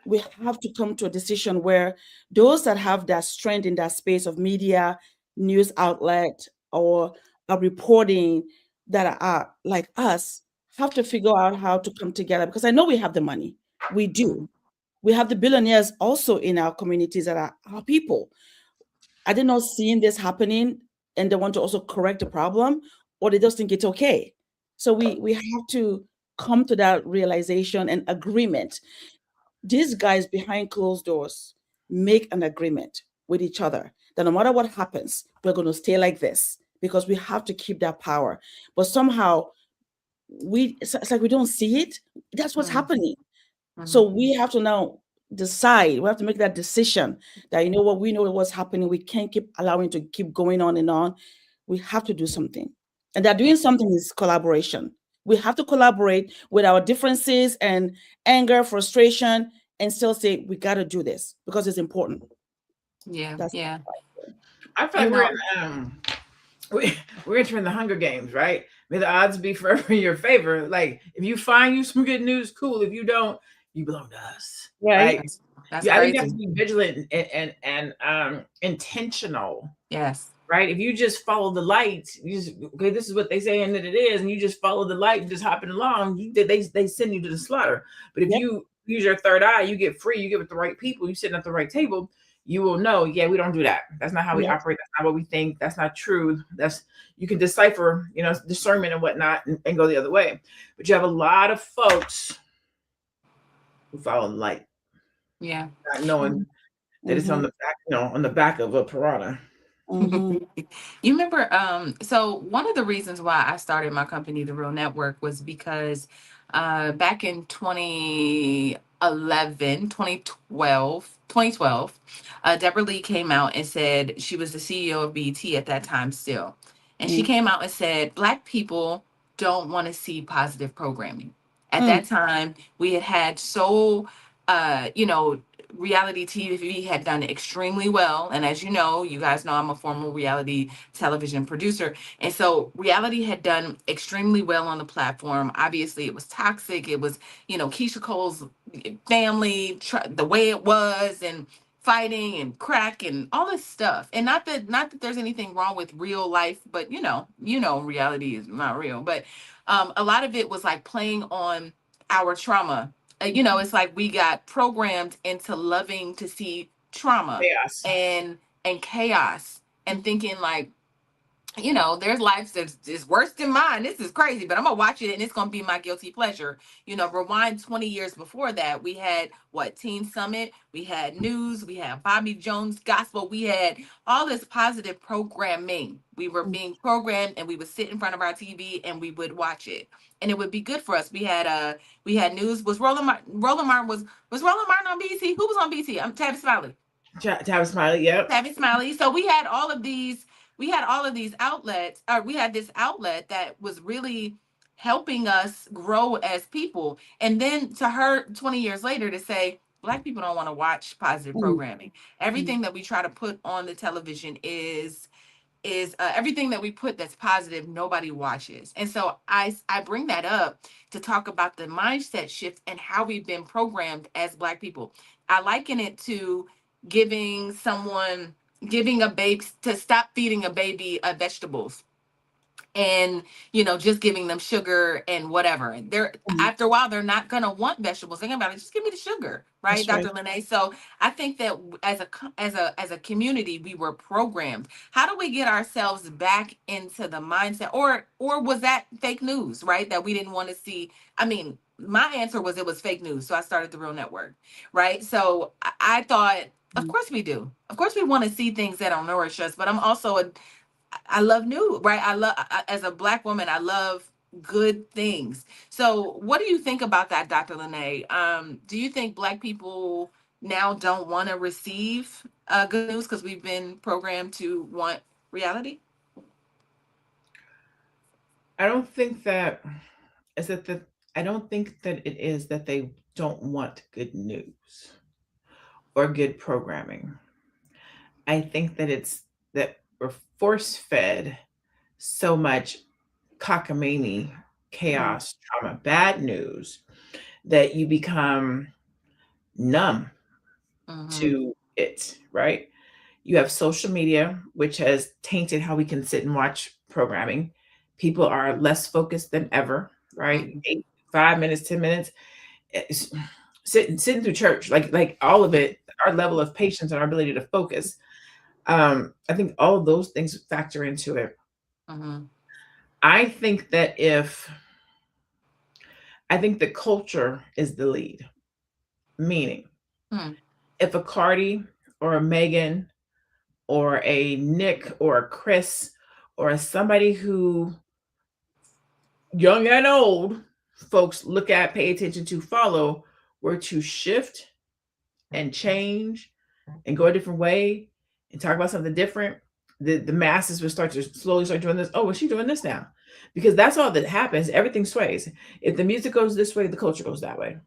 we have to come to a decision where those that have that strength in that space of media, news outlet, or a reporting that are like us have to figure out how to come together, because I know we have the money. We do. We have the billionaires also in our communities that are our people. Are they not seeing this happening and they want to also correct the problem, or they just think it's okay? So we have to come to that realization and agreement. These guys behind closed doors make an agreement with each other that no matter what happens, we're going to stay like this, because we have to keep that power. But somehow it's like we don't see it. That's what's Mhm. happening. Mhm. So we have to now decide. We have to make that decision that, you know what, we know what's happening. We can't keep allowing it to keep going on and on. We have to do something. And that doing something is collaboration. We have to collaborate with our differences and anger, frustration, and still say, we got to do this because it's important. Yeah, That's yeah. I feel You like we're know, we're entering the Hunger Games, right? May the odds be forever in your favor. Like, if you find you some good news, cool. If you don't, you belong to us, right. right? that's Yeah, I think you have crazy. to be vigilant and intentional, Yes. right? If you just follow the light, you just, okay, this is what they say and that it is, and you just follow the light and just hopping along, they send you to the slaughter. But if Yep. you use your third eye, you get free, you get with the right people, you sitting at the right table, you will know, yeah, we don't do that. That's not how we Yes. operate. That's not what we think. That's not true. That's, you can decipher, discernment and whatnot, and go the other way. But you have a lot of folks who follow the light, Yeah. not knowing that it's on Mm-hmm. the back, on the back of a piranha. Mm-hmm. You remember, so one of the reasons why I started my company, The Real Network, was because back in 2011, 2012, Deborah Lee came out and said, she was the CEO of BET at that time still. And she Mm. came out and said, Black people don't want to see positive programming. At Mm. that time, we had so, reality TV had done extremely well. And as you guys know, I'm a former reality television producer. And so reality had done extremely well on the platform. Obviously, it was toxic. It was, Keisha Cole's family, the way it was, and fighting and crack and all this stuff. And not that there's anything wrong with real life, but reality is not real. But a lot of it was like playing on our trauma. It's like we got programmed into loving to see trauma Chaos. and chaos and thinking like, there's lives that's is worse than mine. This is crazy, but I'm gonna watch it and it's gonna be my guilty pleasure. Rewind 20 years before that, we had what, Teen Summit, we had news, we had Bobby Jones gospel, we had all this positive programming. We were being programmed and we would sit in front of our TV and we would watch it. And it would be good for us. We had news. Was Roland Martin was Roland Martin on BT? Who was on BT? I'm Tabby Smiley. Tabby Smiley, yep. Tabby Smiley. So we had all of these outlets, or we had this outlet that was really helping us grow as people. And then to her 20 years later to say, Black people don't want to watch positive Mm. programming. Everything that we try to put on the television is everything that we put that's positive, nobody watches. And so I bring that up to talk about the mindset shift and how we've been programmed as Black people. I liken it to giving a baby, to stop feeding a baby vegetables, and just giving them sugar and whatever. And they're, Mm. after a while, they're not going to want vegetables. They're going to be like, just give me the sugar, right, That's Dr. right. LaNee? So I think that as a community, we were programmed. How do we get ourselves back into the mindset, or was that fake news, right, that we didn't want to see? I mean, my answer was it was fake news, so I started The Real Network, right? So I thought, of Mm. course we do. Of course we want to see things that will nourish us, but I love new, right? As a Black woman, I love good things. So what do you think about that, Dr. LaNee? Do you think Black people now don't want to receive good news because we've been programmed to want reality? I don't think that is that the I don't think that it is that they don't want good news or good programming. I think that it's that we're force fed so much cockamamie, Mm, chaos, trauma, bad news that you become numb mhm, to it, right? You have social media, which has tainted how we can sit and watch programming. People are less focused than ever, right? mhm, 5 minutes, 10 minutes, it's sitting through church, like all of it. Our level of patience and our ability to focus. I think all of those things factor into it. mhm, I think that I think the culture is the lead, meaning mm, if a Cardi or a Megan or a Nick or a Chris or somebody who young and old folks look at, pay attention to, follow, were to shift and change and go a different way and talk about something different, the masses would start to slowly start doing this. Oh, well, she's doing this now. Because that's all that happens. Everything sways. If the music goes this way, the culture goes that way.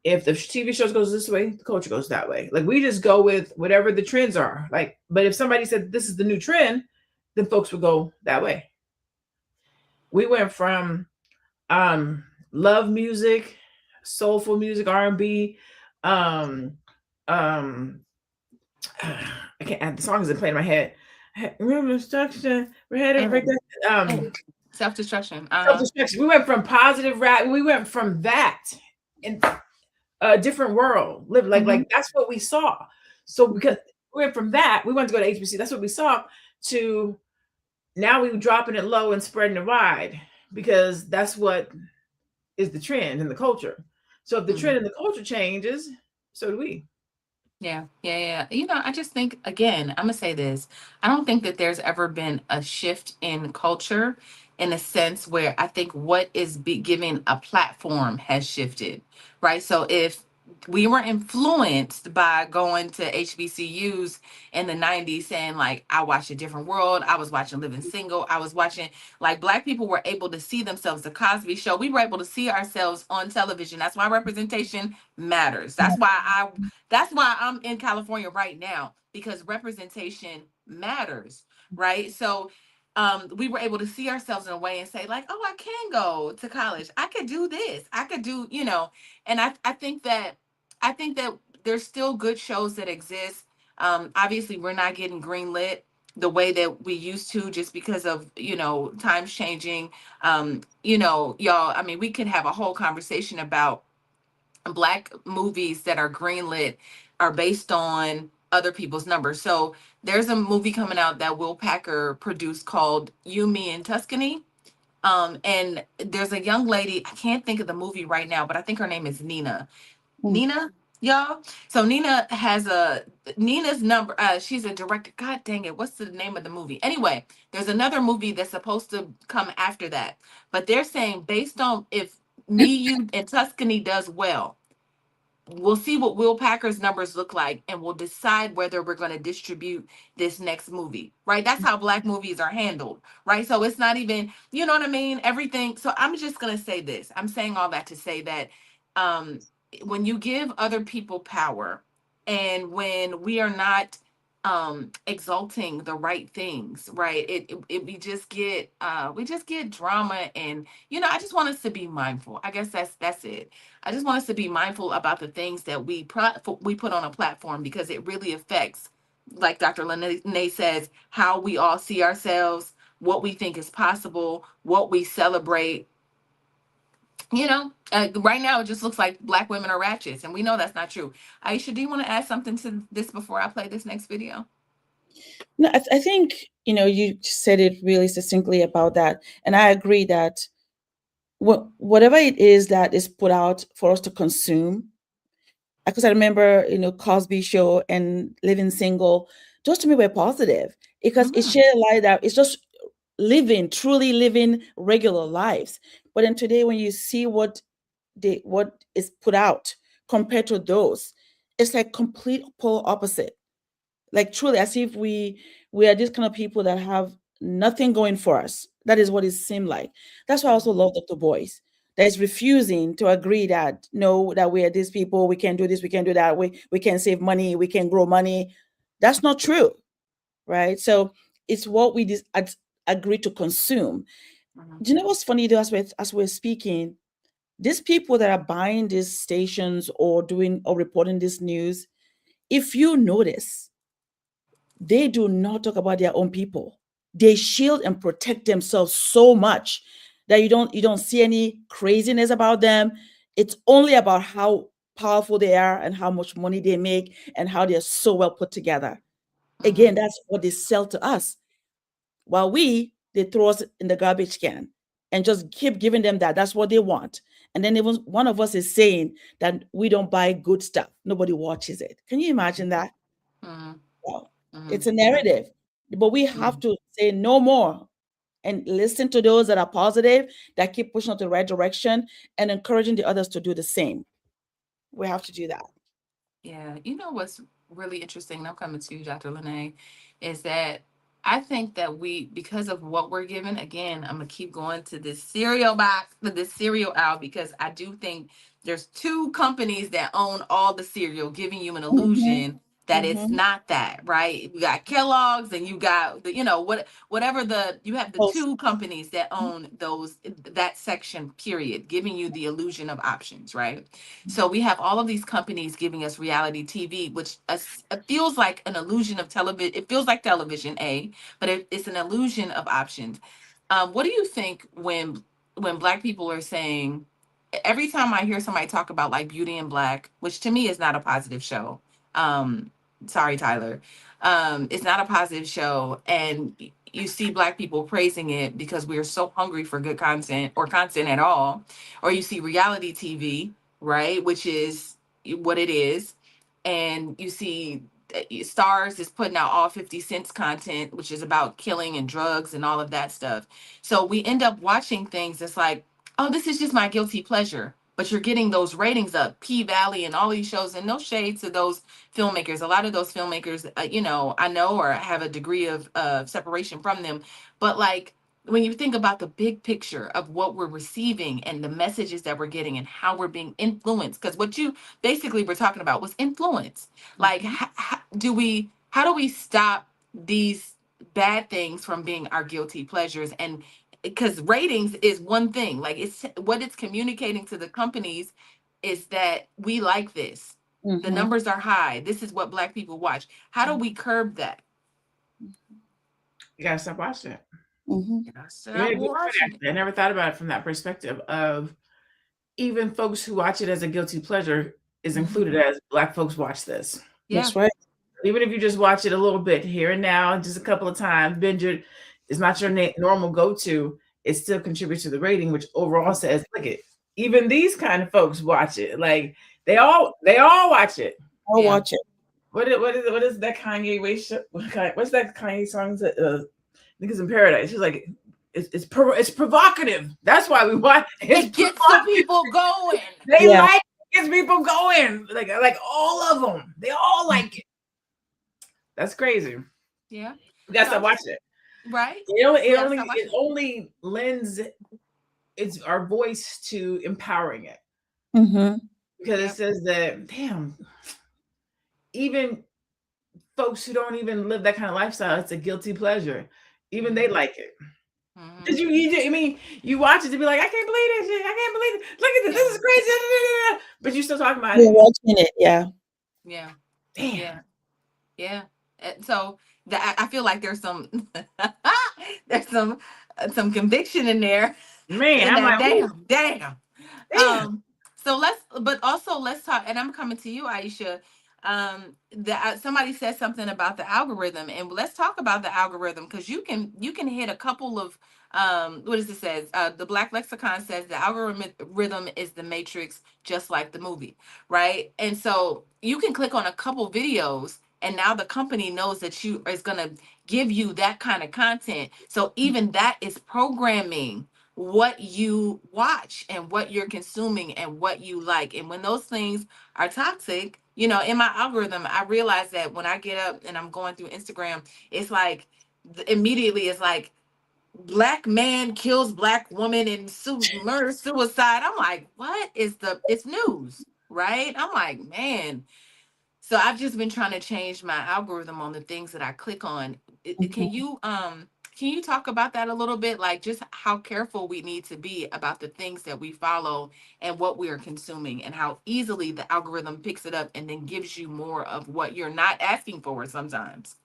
If the TV shows goes this way, the culture goes that way. Like, we just go with whatever the trends are. Like, but if somebody said this is the new trend, then folks would go that way. We went from love music, soulful music, R&B, um I can't add the songs that play in my head. Remember destruction. We're headed right there. Self-destruction. Self-destruction. We went from positive rap. We went from that in a different world. Live like that's what we saw. So because we went from that, we went to go to HBC. That's what we saw. To now we were dropping it low and spreading it wide because that's what is the trend in the culture. So if the trend in the culture changes, so do we. Yeah. You know, I just think, again, I'm going to say this. I don't think that there's ever been a shift in culture in a sense where I think what is given a platform has shifted, right? So if we were influenced by going to HBCUs in the 90s saying, like, I watched A Different World, I was watching Living Single, I was watching, like, Black people were able to see themselves, The Cosby Show. We were able to see ourselves on television. That's why representation matters. That's why I'm in California right now, because representation matters, right? So we were able to see ourselves in a way and say, like, oh, I can go to college. I could do this. I could do, you know, and I think that there's still good shows that exist. Obviously, we're not getting greenlit the way that we used to, just because of, you know, times changing. You know, y'all, I mean, we could have a whole conversation about Black movies that are greenlit are based on other people's numbers. So there's a movie coming out that Will Packer produced called You, Me, and Tuscany. And there's a young lady, I can't think of the movie right now, but I think her name is Nina. Nina, y'all. So Nina's number, she's a director. God dang it, what's the name of the movie? Anyway, there's another movie that's supposed to come after that. But they're saying, based on if Me, You, and Tuscany does well, we'll see what Will Packer's numbers look like, and we'll decide whether we're going to distribute this next movie, right? That's how Black movies are handled, right? So it's not even, you know what I mean? Everything. So I'm just going to say this. I'm saying all that to say that um, when you give other people power, and when we are not exalting the right things, right, we just get drama. And you know, I just want us to be mindful. I guess that's it. I just want us to be mindful about the things that we put on a platform, because it really affects, like Dr. LaNee says, how we all see ourselves, what we think is possible, what we celebrate. You know, right now it just looks like Black women are ratchets, and we know that's not true. Aisha, do you want to add something to this before I play this next video? No, I think, you know, you said it really succinctly about that. And I agree that whatever it is that is put out for us to consume, because I remember, you know, Cosby Show and Living Single, those to me were positive, because it shed a light that it's just truly living regular lives. But then today, when you see what is put out compared to those, it's like complete polar opposite. Like, truly, as if we are these kind of people that have nothing going for us. That is what it seemed like. That's why I also love Dr. Boyce, that is refusing to agree that no, that we are these people, we can do this, we can do that, we can save money, we can grow money. That's not true, right? So it's what we agree to consume. Do you know what's funny though, as we're speaking, these people that are buying these stations or doing or reporting this news, if you notice, they do not talk about their own people. They shield and protect themselves so much that you don't see any craziness about them. It's only about how powerful they are and how much money they make and how they're so well put together. Again, that's what they sell to us. While they throw us in the garbage can and just keep giving them that. That's what they want. And then even one of us is saying that we don't buy good stuff. Nobody watches it. Can you imagine that? Well, it's a narrative, but we have to say no more and listen to those that are positive, that keep pushing us the right direction, and encouraging the others to do the same. We have to do that. Yeah, you know what's really interesting, and I'm coming to you, Dr. LaNee, is that I think that we, because of what we're given, again, I'm gonna keep going to this cereal box, to this cereal aisle, because I do think there's two companies that own all the cereal, giving you an illusion that it's not that, right? You got Kellogg's and you got the, whatever you have the two companies that own that section, period, giving you the illusion of options, right? So we have all of these companies giving us reality TV, which it feels like an illusion of television. It feels like television, but it's an illusion of options. What do you think when Black people are saying? Every time I hear somebody talk about like Beauty in Black, which to me is not a positive show. Sorry, Tyler. It's not a positive show, and you see Black people praising it because we are so hungry for good content or content at all, or you see reality TV, right, which is what it is, and you see Stars is putting out all 50 Cent's content, which is about killing and drugs and all of that stuff. So we end up watching things that's like, oh, this is just my guilty pleasure. But you're getting those ratings up, P Valley and all these shows, and no shade to those filmmakers. A lot of those filmmakers, I know or have a degree of separation from them. But like, when you think about the big picture of what we're receiving and the messages that we're getting and how we're being influenced, because what you basically were talking about was influence. Like, how do we stop these bad things from being our guilty pleasures? And because ratings is one thing, like it's what it's communicating to the companies is that we like this. The numbers are high. This is what Black people watch. How do we curb that? You gotta stop watching it. Watching. I never thought about it from that perspective of even folks who watch it as a guilty pleasure is included as Black folks watch this. Yeah. That's right. Even if you just watch it a little bit here and now, just a couple of times, binge it, it's not your normal go-to, it still contributes to the rating, which overall says, look it, even these kind of folks watch it. Like they all watch it. I'll watch it. What is that Kanye what's that Kanye song that Niggas in Paradise? She's like, it's provocative. That's why we watch it. Gets the people going. They like it, gets people going. Like all of them. They all like it. That's crazy. Yeah. We gotta stop watching it. Right. It only lends it's our voice to empowering it. Because it says that, damn, even folks who don't even live that kind of lifestyle, it's a guilty pleasure. Even they like it. Did you watch it to be like, I can't believe this shit. I can't believe it. Look at this. This is crazy. But you're still talking about it. Watching it, yeah. Yeah. Damn. Yeah. So I feel like there's some some conviction in there. Man, I'm like, damn. So let's talk, and I'm coming to you, Aisha. Somebody said something about the algorithm, and let's talk about the algorithm, because you can hit a couple of what does it says? The Black Lexicon says the algorithm is the matrix, just like the movie, right? And so you can click on a couple videos, and now the company knows that is going to give you that kind of content. So even that is programming what you watch and what you're consuming and what you like. And when those things are toxic, in my algorithm, I realize that when I get up and I'm going through Instagram, it's like immediately it's like Black man kills Black woman and murder suicide. I'm like, what is it's news, right? I'm like, man. So I've just been trying to change my algorithm on the things that I click on. Can you talk about that a little bit? Like just how careful we need to be about the things that we follow and what we are consuming, and how easily the algorithm picks it up and then gives you more of what you're not asking for sometimes.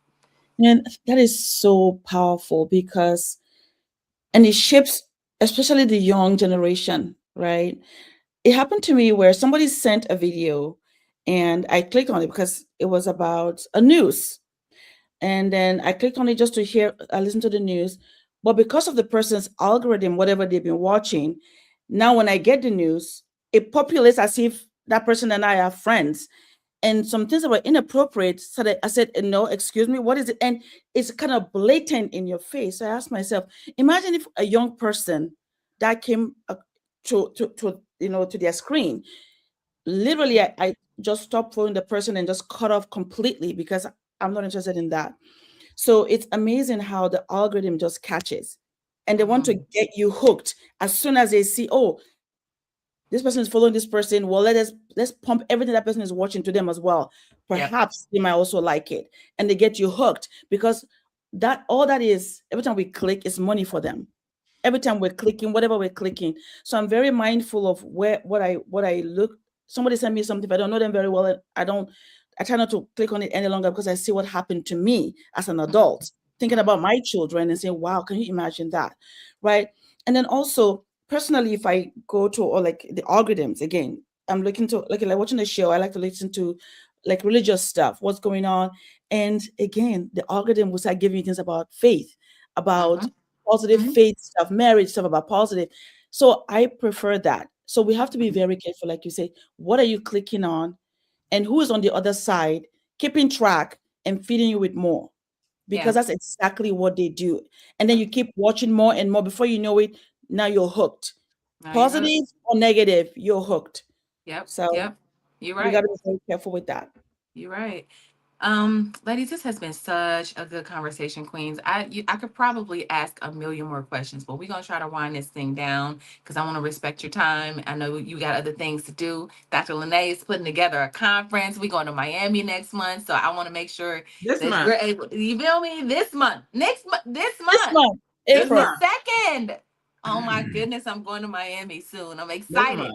And that is so powerful and it shapes, especially the young generation, right? It happened to me where somebody sent a video and I clicked on it because it was about a news. And then I clicked on it just to listen to the news. But because of the person's algorithm, whatever they've been watching, now when I get the news, it populates as if that person and I are friends. and some things that were inappropriate. So that I said, no, excuse me, what is it? And it's kind of blatant in your face. So I asked myself, imagine if a young person that came to their screen, literally, I just stopped following the person and just cut off completely because I'm not interested in that. So it's amazing how the algorithm just catches, and they want to get you hooked as soon as they see, oh, this person is following this person. Well, let's pump everything that person is watching to them as well. Perhaps they might also like it, and they get you hooked because that all that is every time we click is money for them. Every time we're clicking, whatever we're clicking. So I'm very mindful of what I look. Somebody sent me something, if I don't know them very well, I try not to click on it any longer because I see what happened to me as an adult, thinking about my children and saying, wow, can you imagine that? Right. And then also personally, if I go to or like the algorithms again, I'm looking to like watching a show. I like to listen to like religious stuff, what's going on. And again, the algorithm will start giving you things about faith, about positive faith stuff, marriage stuff about positive. So I prefer that. So we have to be very careful, like you say, what are you clicking on and who is on the other side, keeping track and feeding you with more, because that's exactly what they do. And then you keep watching more and more. Before you know it, now you're hooked. Positive or negative, you're hooked. So You're we got right. to be very careful with that. You're right. Ladies, this has been such a good conversation, Queens. I could probably ask a million more questions, but we're gonna try to wind this thing down because I want to respect your time. I know you got other things to do. Dr. LaNee is putting together a conference. We're going to Miami next month, so I want to make sure This that month. we're able. You feel me? This month, next month, this This month. month, It's April. the second. Oh my goodness, I'm going to Miami soon. I'm This excited.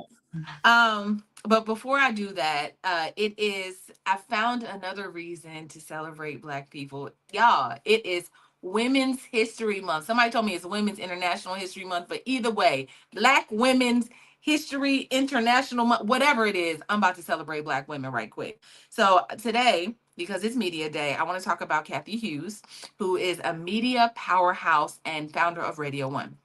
month. But before I do that, I found another reason to celebrate Black people. Y'all, it is Women's History Month. Somebody told me it's Women's International History Month, but either way, Black Women's History International Month, whatever it is, I'm about to celebrate Black women right quick. So today, because it's Media Day, I want to talk about Kathy Hughes, who is a media powerhouse and founder of Radio One.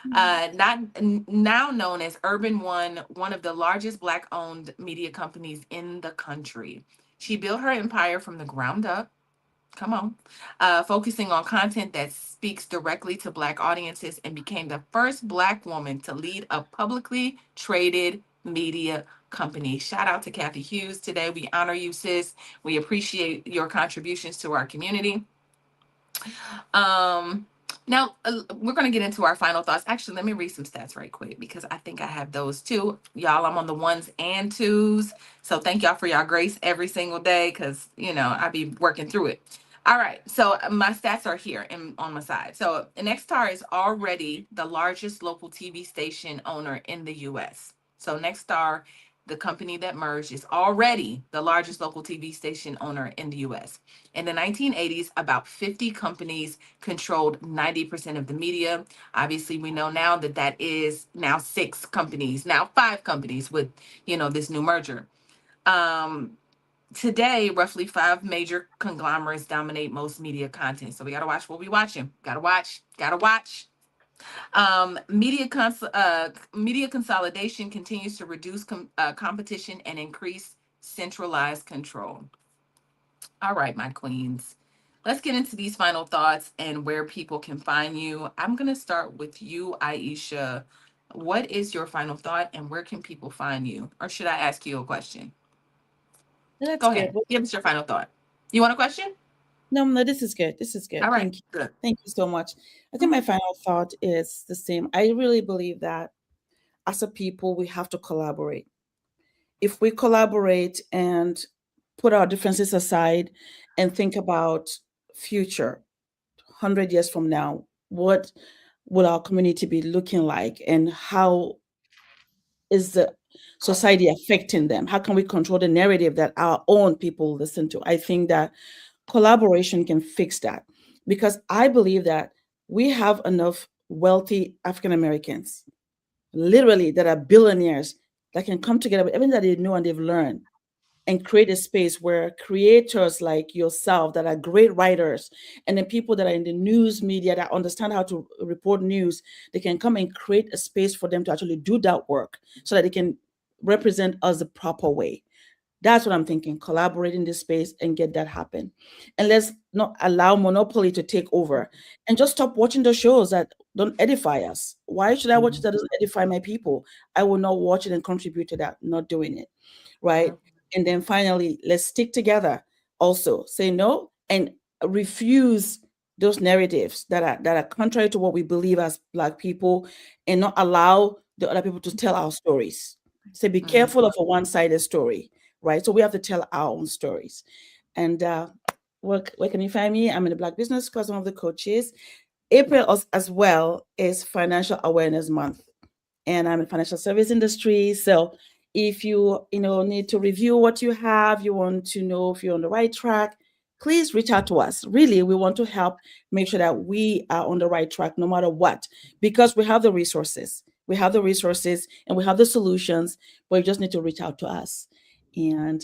Now known as Urban one of the largest Black-owned media companies in the country. She built her empire from the ground up. Come on, focusing on content that speaks directly to Black audiences, and became the first Black woman to lead a publicly traded media company. Shout out to Kathy Hughes today. We honor you, sis. We appreciate your contributions to our community. Now we're going to get into our final thoughts. Actually, let me read some stats right quick because I think I have those too. Y'all, I'm on the ones and twos. So thank y'all for y'all grace every single day because, I be working through it. All right. So my stats are here on my side. So Nexstar is already the largest local TV station owner in the U.S. So Nexstar, the company that merged, is already the largest local TV station owner in the U.S. In the 1980s, about 50 companies controlled 90% of the media. Obviously, we know now that is now 6 companies, now 5 companies with, this new merger. Today, roughly 5 major conglomerates dominate most media content. So we got to watch what we watching. Got to watch. Media consolidation continues to reduce competition and increase centralized control. All right, my queens. Let's get into these final thoughts and where people can find you. I'm going to start with you, Aisha. What is your final thought and where can people find you? Or should I ask you a question? That's Go good. ahead. Give us your final thought. You want a question? No, this is good. This is good. All right, Thank you. good. Thank you so much. I think my final thought is the same. I really believe that as a people, we have to collaborate. If we collaborate and put our differences aside and think about future, 100 years from now, what will our community be looking like and how is the society affecting them? How can we control the narrative that our own people listen to? I think that collaboration can fix that because I believe that we have enough wealthy African Americans, literally, that are billionaires that can come together with everything that they know and they've learned and create a space where creators like yourself that are great writers and then people that are in the news media that understand how to report news, they can come and create a space for them to actually do that work so that they can represent us the proper way. That's what I'm thinking. Collaborate in this space and get that happen. And let's not allow monopoly to take over and just stop watching the shows that don't edify us. Why should I watch that doesn't edify my people? I will not watch it and contribute to that, not doing it. Right. And then finally, let's stick together. Also say no and refuse those narratives that are contrary to what we believe as Black people, and not allow the other people to tell our stories. So be careful of a one-sided story, right? So we have to tell our own stories. And where can you find me? I'm in the Black Business School as one of the coaches. April as well is Financial Awareness Month, and I'm in financial service industry. So if you need to review what you have, you want to know if you're on the right track, please reach out to us. Really, we want to help make sure that we are on the right track no matter what, because we have the resources. We have the resources and we have the solutions, but you just need to reach out to us. And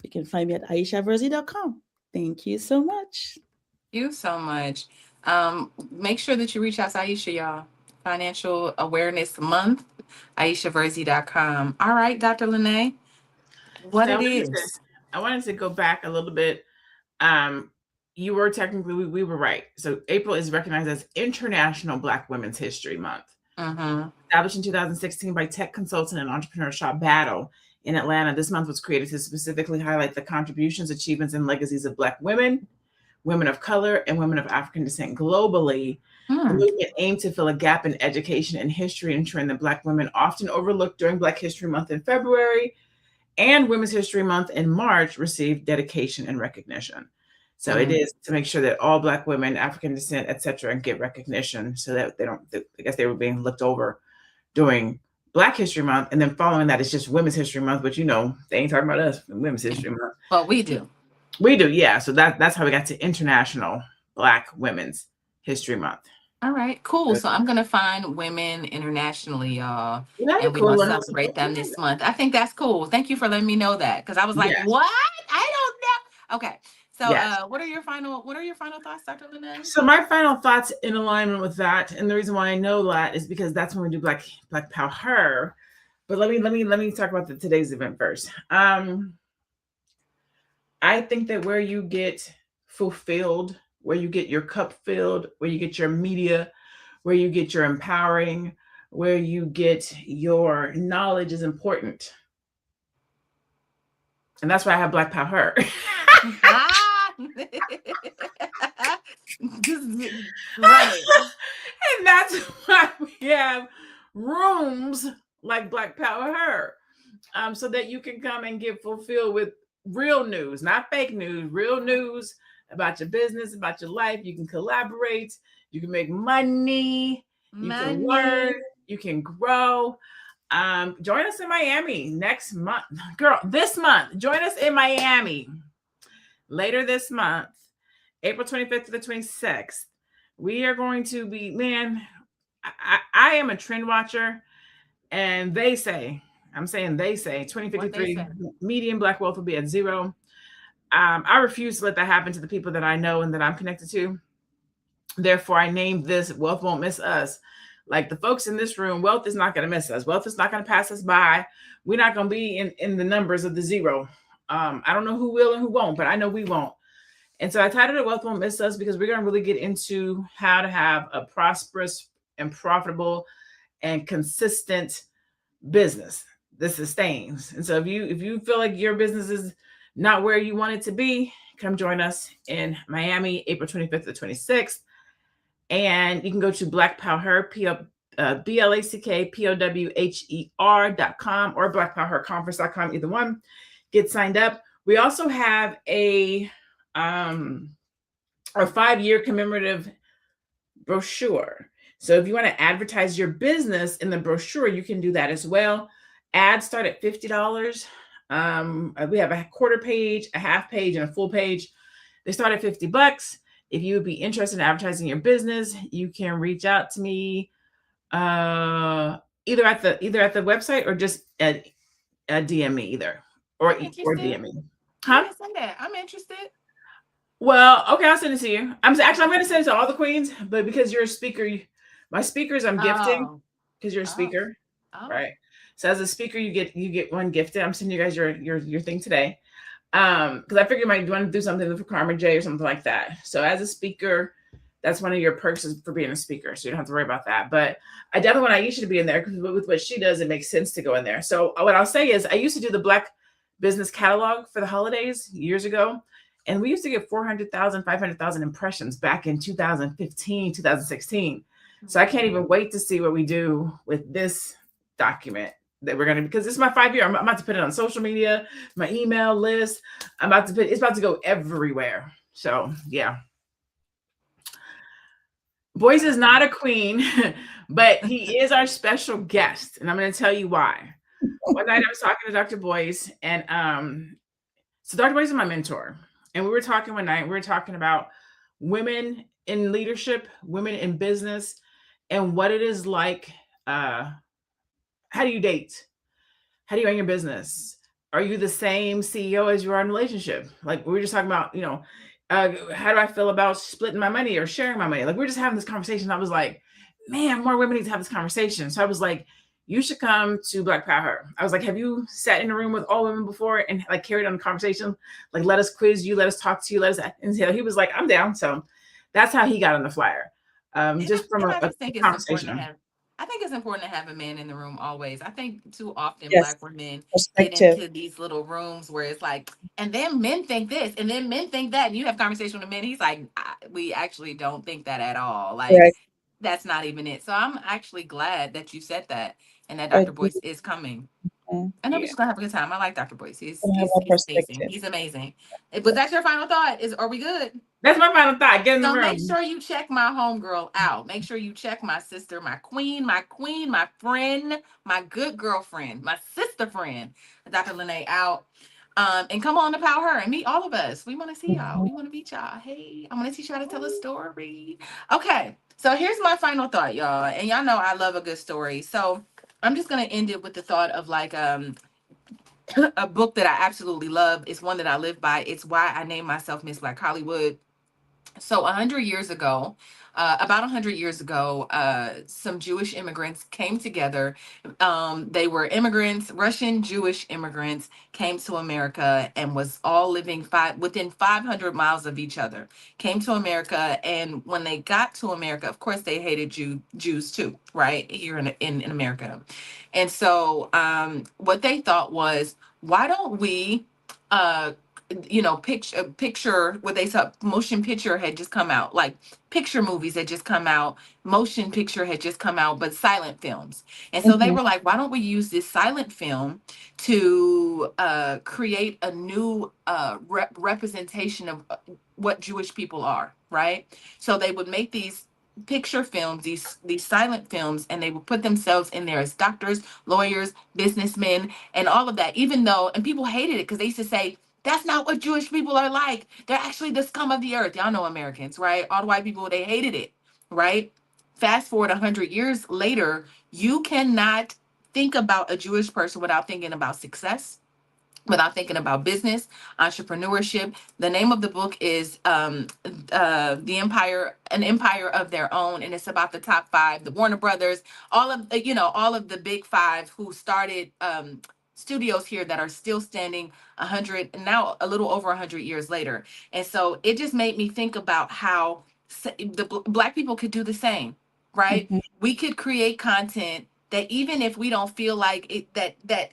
you can find me at aishaverzi.com. Thank you so much. Thank you so much. Make sure that you reach out to Aisha, y'all. Financial Awareness Month, aishaverzi.com. All right, Dr. LaNee, what So it is. I wanted to go back a little bit. You were technically, we were right. So April is recognized as International Black Women's History Month. Established in 2016 by tech consultant and entrepreneur Shaw Battle in Atlanta, this month was created to specifically highlight the contributions, achievements, and legacies of Black women, women of color, and women of African descent globally. The movement aimed to fill a gap in education and history, ensuring that Black women, often overlooked during Black History Month in February and Women's History Month in March, received dedication and recognition. So it is to make sure that all Black women, African descent, et cetera, get recognition, so that they don't, I guess they were being looked over during Black History Month. And then following that, it's just Women's History Month, but they ain't talking about us in Women's History Month. Well, we do. We do, yeah. So that's how we got to International Black Women's History Month. All right, cool. So I'm gonna find women internationally, y'all, That'd and be we're cool. gonna celebrate them this month. I think that's cool. Thank you for letting me know that, because I was like, Yes. what? I don't know. Okay. So Yes. what are your final thoughts, Dr. LaNee? So my final thoughts in alignment with that, and the reason why I know that is because that's when we do Black Power. But let me talk about today's event first. I think that where you get fulfilled, where you get your cup filled, where you get your media, where you get your empowering, where you get your knowledge is important. And that's why I have Black Power. Right. And that's why we have rooms like Black Power, so that you can come and get fulfilled with real news, not fake news, real news about your business, about your life. You can collaborate, you can make money, you can learn, you can grow. Join us in Miami next month. Girl, this month, join us in Miami. Later this month, April 25th to the 26th, we are going to be, I am a trend watcher, and they say 2053, median Black wealth will be at 0. I refuse to let that happen to the people that I know and that I'm connected to. Therefore, I named this Wealth Won't Miss Us. Like the folks in this room, wealth is not going to miss us. Wealth is not going to pass us by. We're not going to be in the numbers of the 0. I don't know who will and who won't, but I know we won't. And so I titled it Wealth Won't Miss Us because we're going to really get into how to have a prosperous and profitable and consistent business that sustains. And so if you feel like your business is not where you want it to be, come join us in Miami, April 25th to 26th. And you can go to Black Power, BlackPowerHer.com or BlackPowerConference.com, either one. Get signed up. We also have a 5-year commemorative brochure. So if you want to advertise your business in the brochure, you can do that as well. Ads start at $50. We have a quarter page, a half page, and a full page. They start at $50. If you would be interested in advertising your business, you can reach out to me either at the website or just at DM me either or DM me. Huh? Say that. I'm interested. Well, okay, I'll send it to you. I'm going to send it to all the queens, but because you're a speaker, my speakers I'm gifting because you're a speaker, right? So as a speaker, you get one gifted. I'm sending you guys your thing today. Because I figured you might want to do something for Karma J or something like that. So as a speaker, that's one of your perks for being a speaker. So you don't have to worry about that. But I definitely want Aisha to be in there because with what she does, it makes sense to go in there. So what I'll say is I used to do the Black Business Catalog for the holidays years ago. And we used to get 400,000, 500,000 impressions back in 2015, 2016. So I can't even wait to see what we do with this document that we're going to, because this is my 5 year. I'm about to put it on social media, my email list. It's about to go everywhere. So yeah. Boyce is not a queen, but he is our special guest. And I'm going to tell you why. One night I was talking to Dr. Boyce, and so Dr. Boyce is my mentor. And we were talking one night, we were talking about women in leadership, women in business, and what it is like. How do you date? How do you run your business? Are you the same CEO as you are in a relationship? Like we were just talking about, how do I feel about splitting my money or sharing my money? Like we were just having this conversation. I was like, man, more women need to have this conversation. So I was like, you should come to Black Power. I was like, have you sat in a room with all women before and like carried on a conversation? Like, let us quiz you, let us talk to you, and he was like, I'm down. So that's how he got on the flyer. Just from a conversation. I think it's important to have a man in the room always. I think too often Yes. Black women get Perspective. into these little rooms where it's like, and then men think this, and then men think that, and you have conversation with a man. He's like, we actually don't think that at all. Like, Correct. that's not even it. So I'm actually glad that you said that, and that Dr. Boyce is coming. I know we're just gonna have a good time. I like Dr. Boyce. He's amazing. He's amazing. Was that your final thought? Are we good? That's my final thought. Get in the room. Make sure you check my homegirl out. Make sure you check my sister, my queen, my friend, my good girlfriend, my sister friend, Dr. LaNee out. And come on to Power Her and meet all of us. We want to see y'all. We want to meet y'all. Hey, I'm going to teach you how to tell a story. Okay, so here's my final thought, y'all. And y'all know I love a good story. So I'm just going to end it with the thought of like a book that I absolutely love. It's one that I live by. It's why I named myself Miss Black Hollywood. So 100 years ago, about 100 years ago, some Jewish immigrants came together. They were immigrants, Russian Jewish immigrants came to America and was all living within 500 miles of each other, came to America. And when they got to America, of course, they hated Jews too, right? Here in America. And so what they thought was, why don't we picture what they saw, motion picture had just come out, like picture movies had just come out, motion picture had just come out, but silent films. And so they were like, why don't we use this silent film to create a new representation of what Jewish people are, right? So they would make these picture films, these silent films, and they would put themselves in there as doctors, lawyers, businessmen, and all of that, even though, and people hated it because they used to say, that's not what Jewish people are like. They're actually the scum of the earth. Y'all know Americans, right? All the white people, they hated it, right? Fast forward 100 years later, you cannot think about a Jewish person without thinking about success, without thinking about business, entrepreneurship. The name of the book is The Empire, An Empire of Their Own, and it's about the top five, the Warner Brothers, all of the big five who started studios here that are still standing 100, now a little over 100 years later. And so it just made me think about how the Black people could do the same, right? We could create content that even if we don't feel like it, that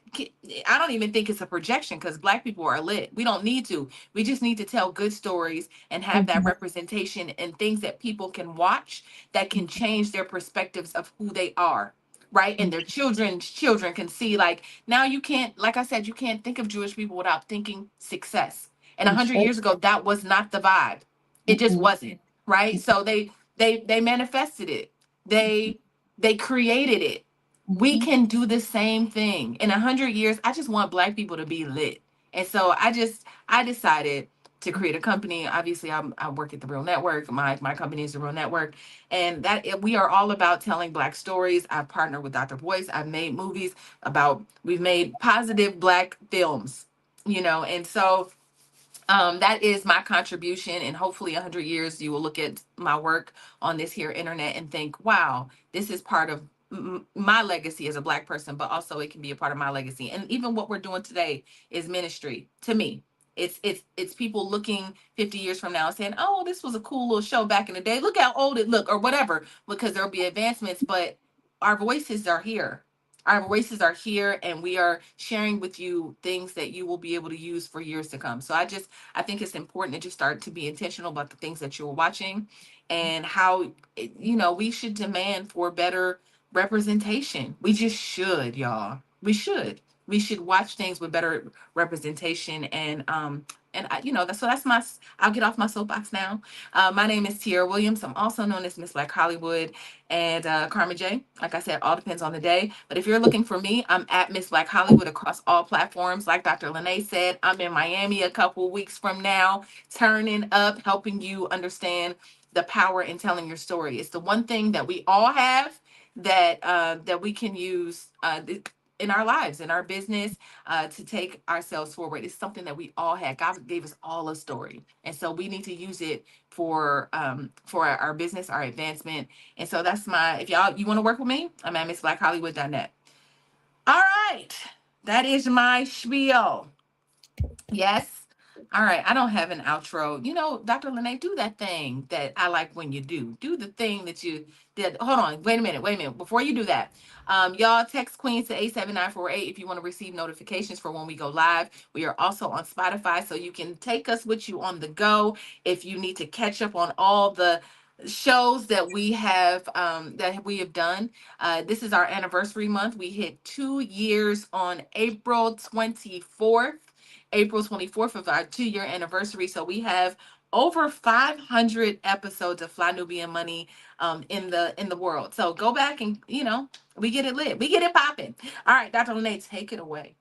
I don't even think it's a projection, because Black people are lit. We don't need to. We just need to tell good stories and have that representation and things that people can watch that can change their perspectives of who they are, right? And their children's children can see, like, now you can't, like I said, you can't think of Jewish people without thinking success. And 100 years ago, that was not the vibe. It just wasn't, right? So they manifested it. They created it. We can do the same thing. In 100 years, I just want Black people to be lit. And so I decided to create a company. Obviously, I work at the Real Network. My company is the Real Network. And that we are all about telling Black stories. I've partnered with Dr. Boyce. I've made movies we've made positive Black films, and so that is my contribution. And hopefully 100 years, you will look at my work on this here internet and think, wow, this is part of my legacy as a Black person, but also it can be a part of my legacy. And even what we're doing today is ministry to me. It's people looking 50 years from now and saying, oh, this was a cool little show back in the day. Look how old it looked, or whatever, because there'll be advancements, but our voices are here. Our voices are here, and we are sharing with you things that you will be able to use for years to come. So I think it's important that you start to be intentional about the things that you're watching, and how, we should demand for better representation. We just should, y'all. We should. We should watch things with better representation. I'll get off my soapbox now. My name is Tiara Williams. I'm also known as Miss Black Hollywood and Karma J. Like I said, all depends on the day. But if you're looking for me, I'm at Miss Black Hollywood across all platforms. Like Dr. LaNee said, I'm in Miami a couple weeks from now, turning up, helping you understand the power in telling your story. It's the one thing that we all have that we can use in our lives, in our business, to take ourselves forward. It's something that we all had. God gave us all a story, and so we need to use it for our business, our advancement. And so that's if you want to work with me, I'm at MissBlackHollywood.net. All right, that is my spiel. Yes. All right. I don't have an outro. Dr. LaNee, do that thing that I like when you do. Do the thing that you did. Hold on. Wait a minute. Before you do that, y'all text Queens to 87948 if you want to receive notifications for when we go live. We are also on Spotify, so you can take us with you on the go if you need to catch up on all the shows that we have done. This is our anniversary month. We hit 2 years on April 24th. April 24th of our 2-year anniversary. So we have over 500 episodes of Fly Nubian Money in the world. So go back and, we get it lit. We get it popping. All right, Dr. LaNee, take it away.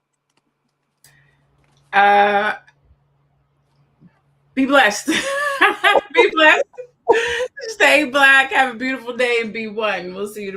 Be blessed. Be blessed. Stay Black. Have a beautiful day and be one. We'll see you tomorrow.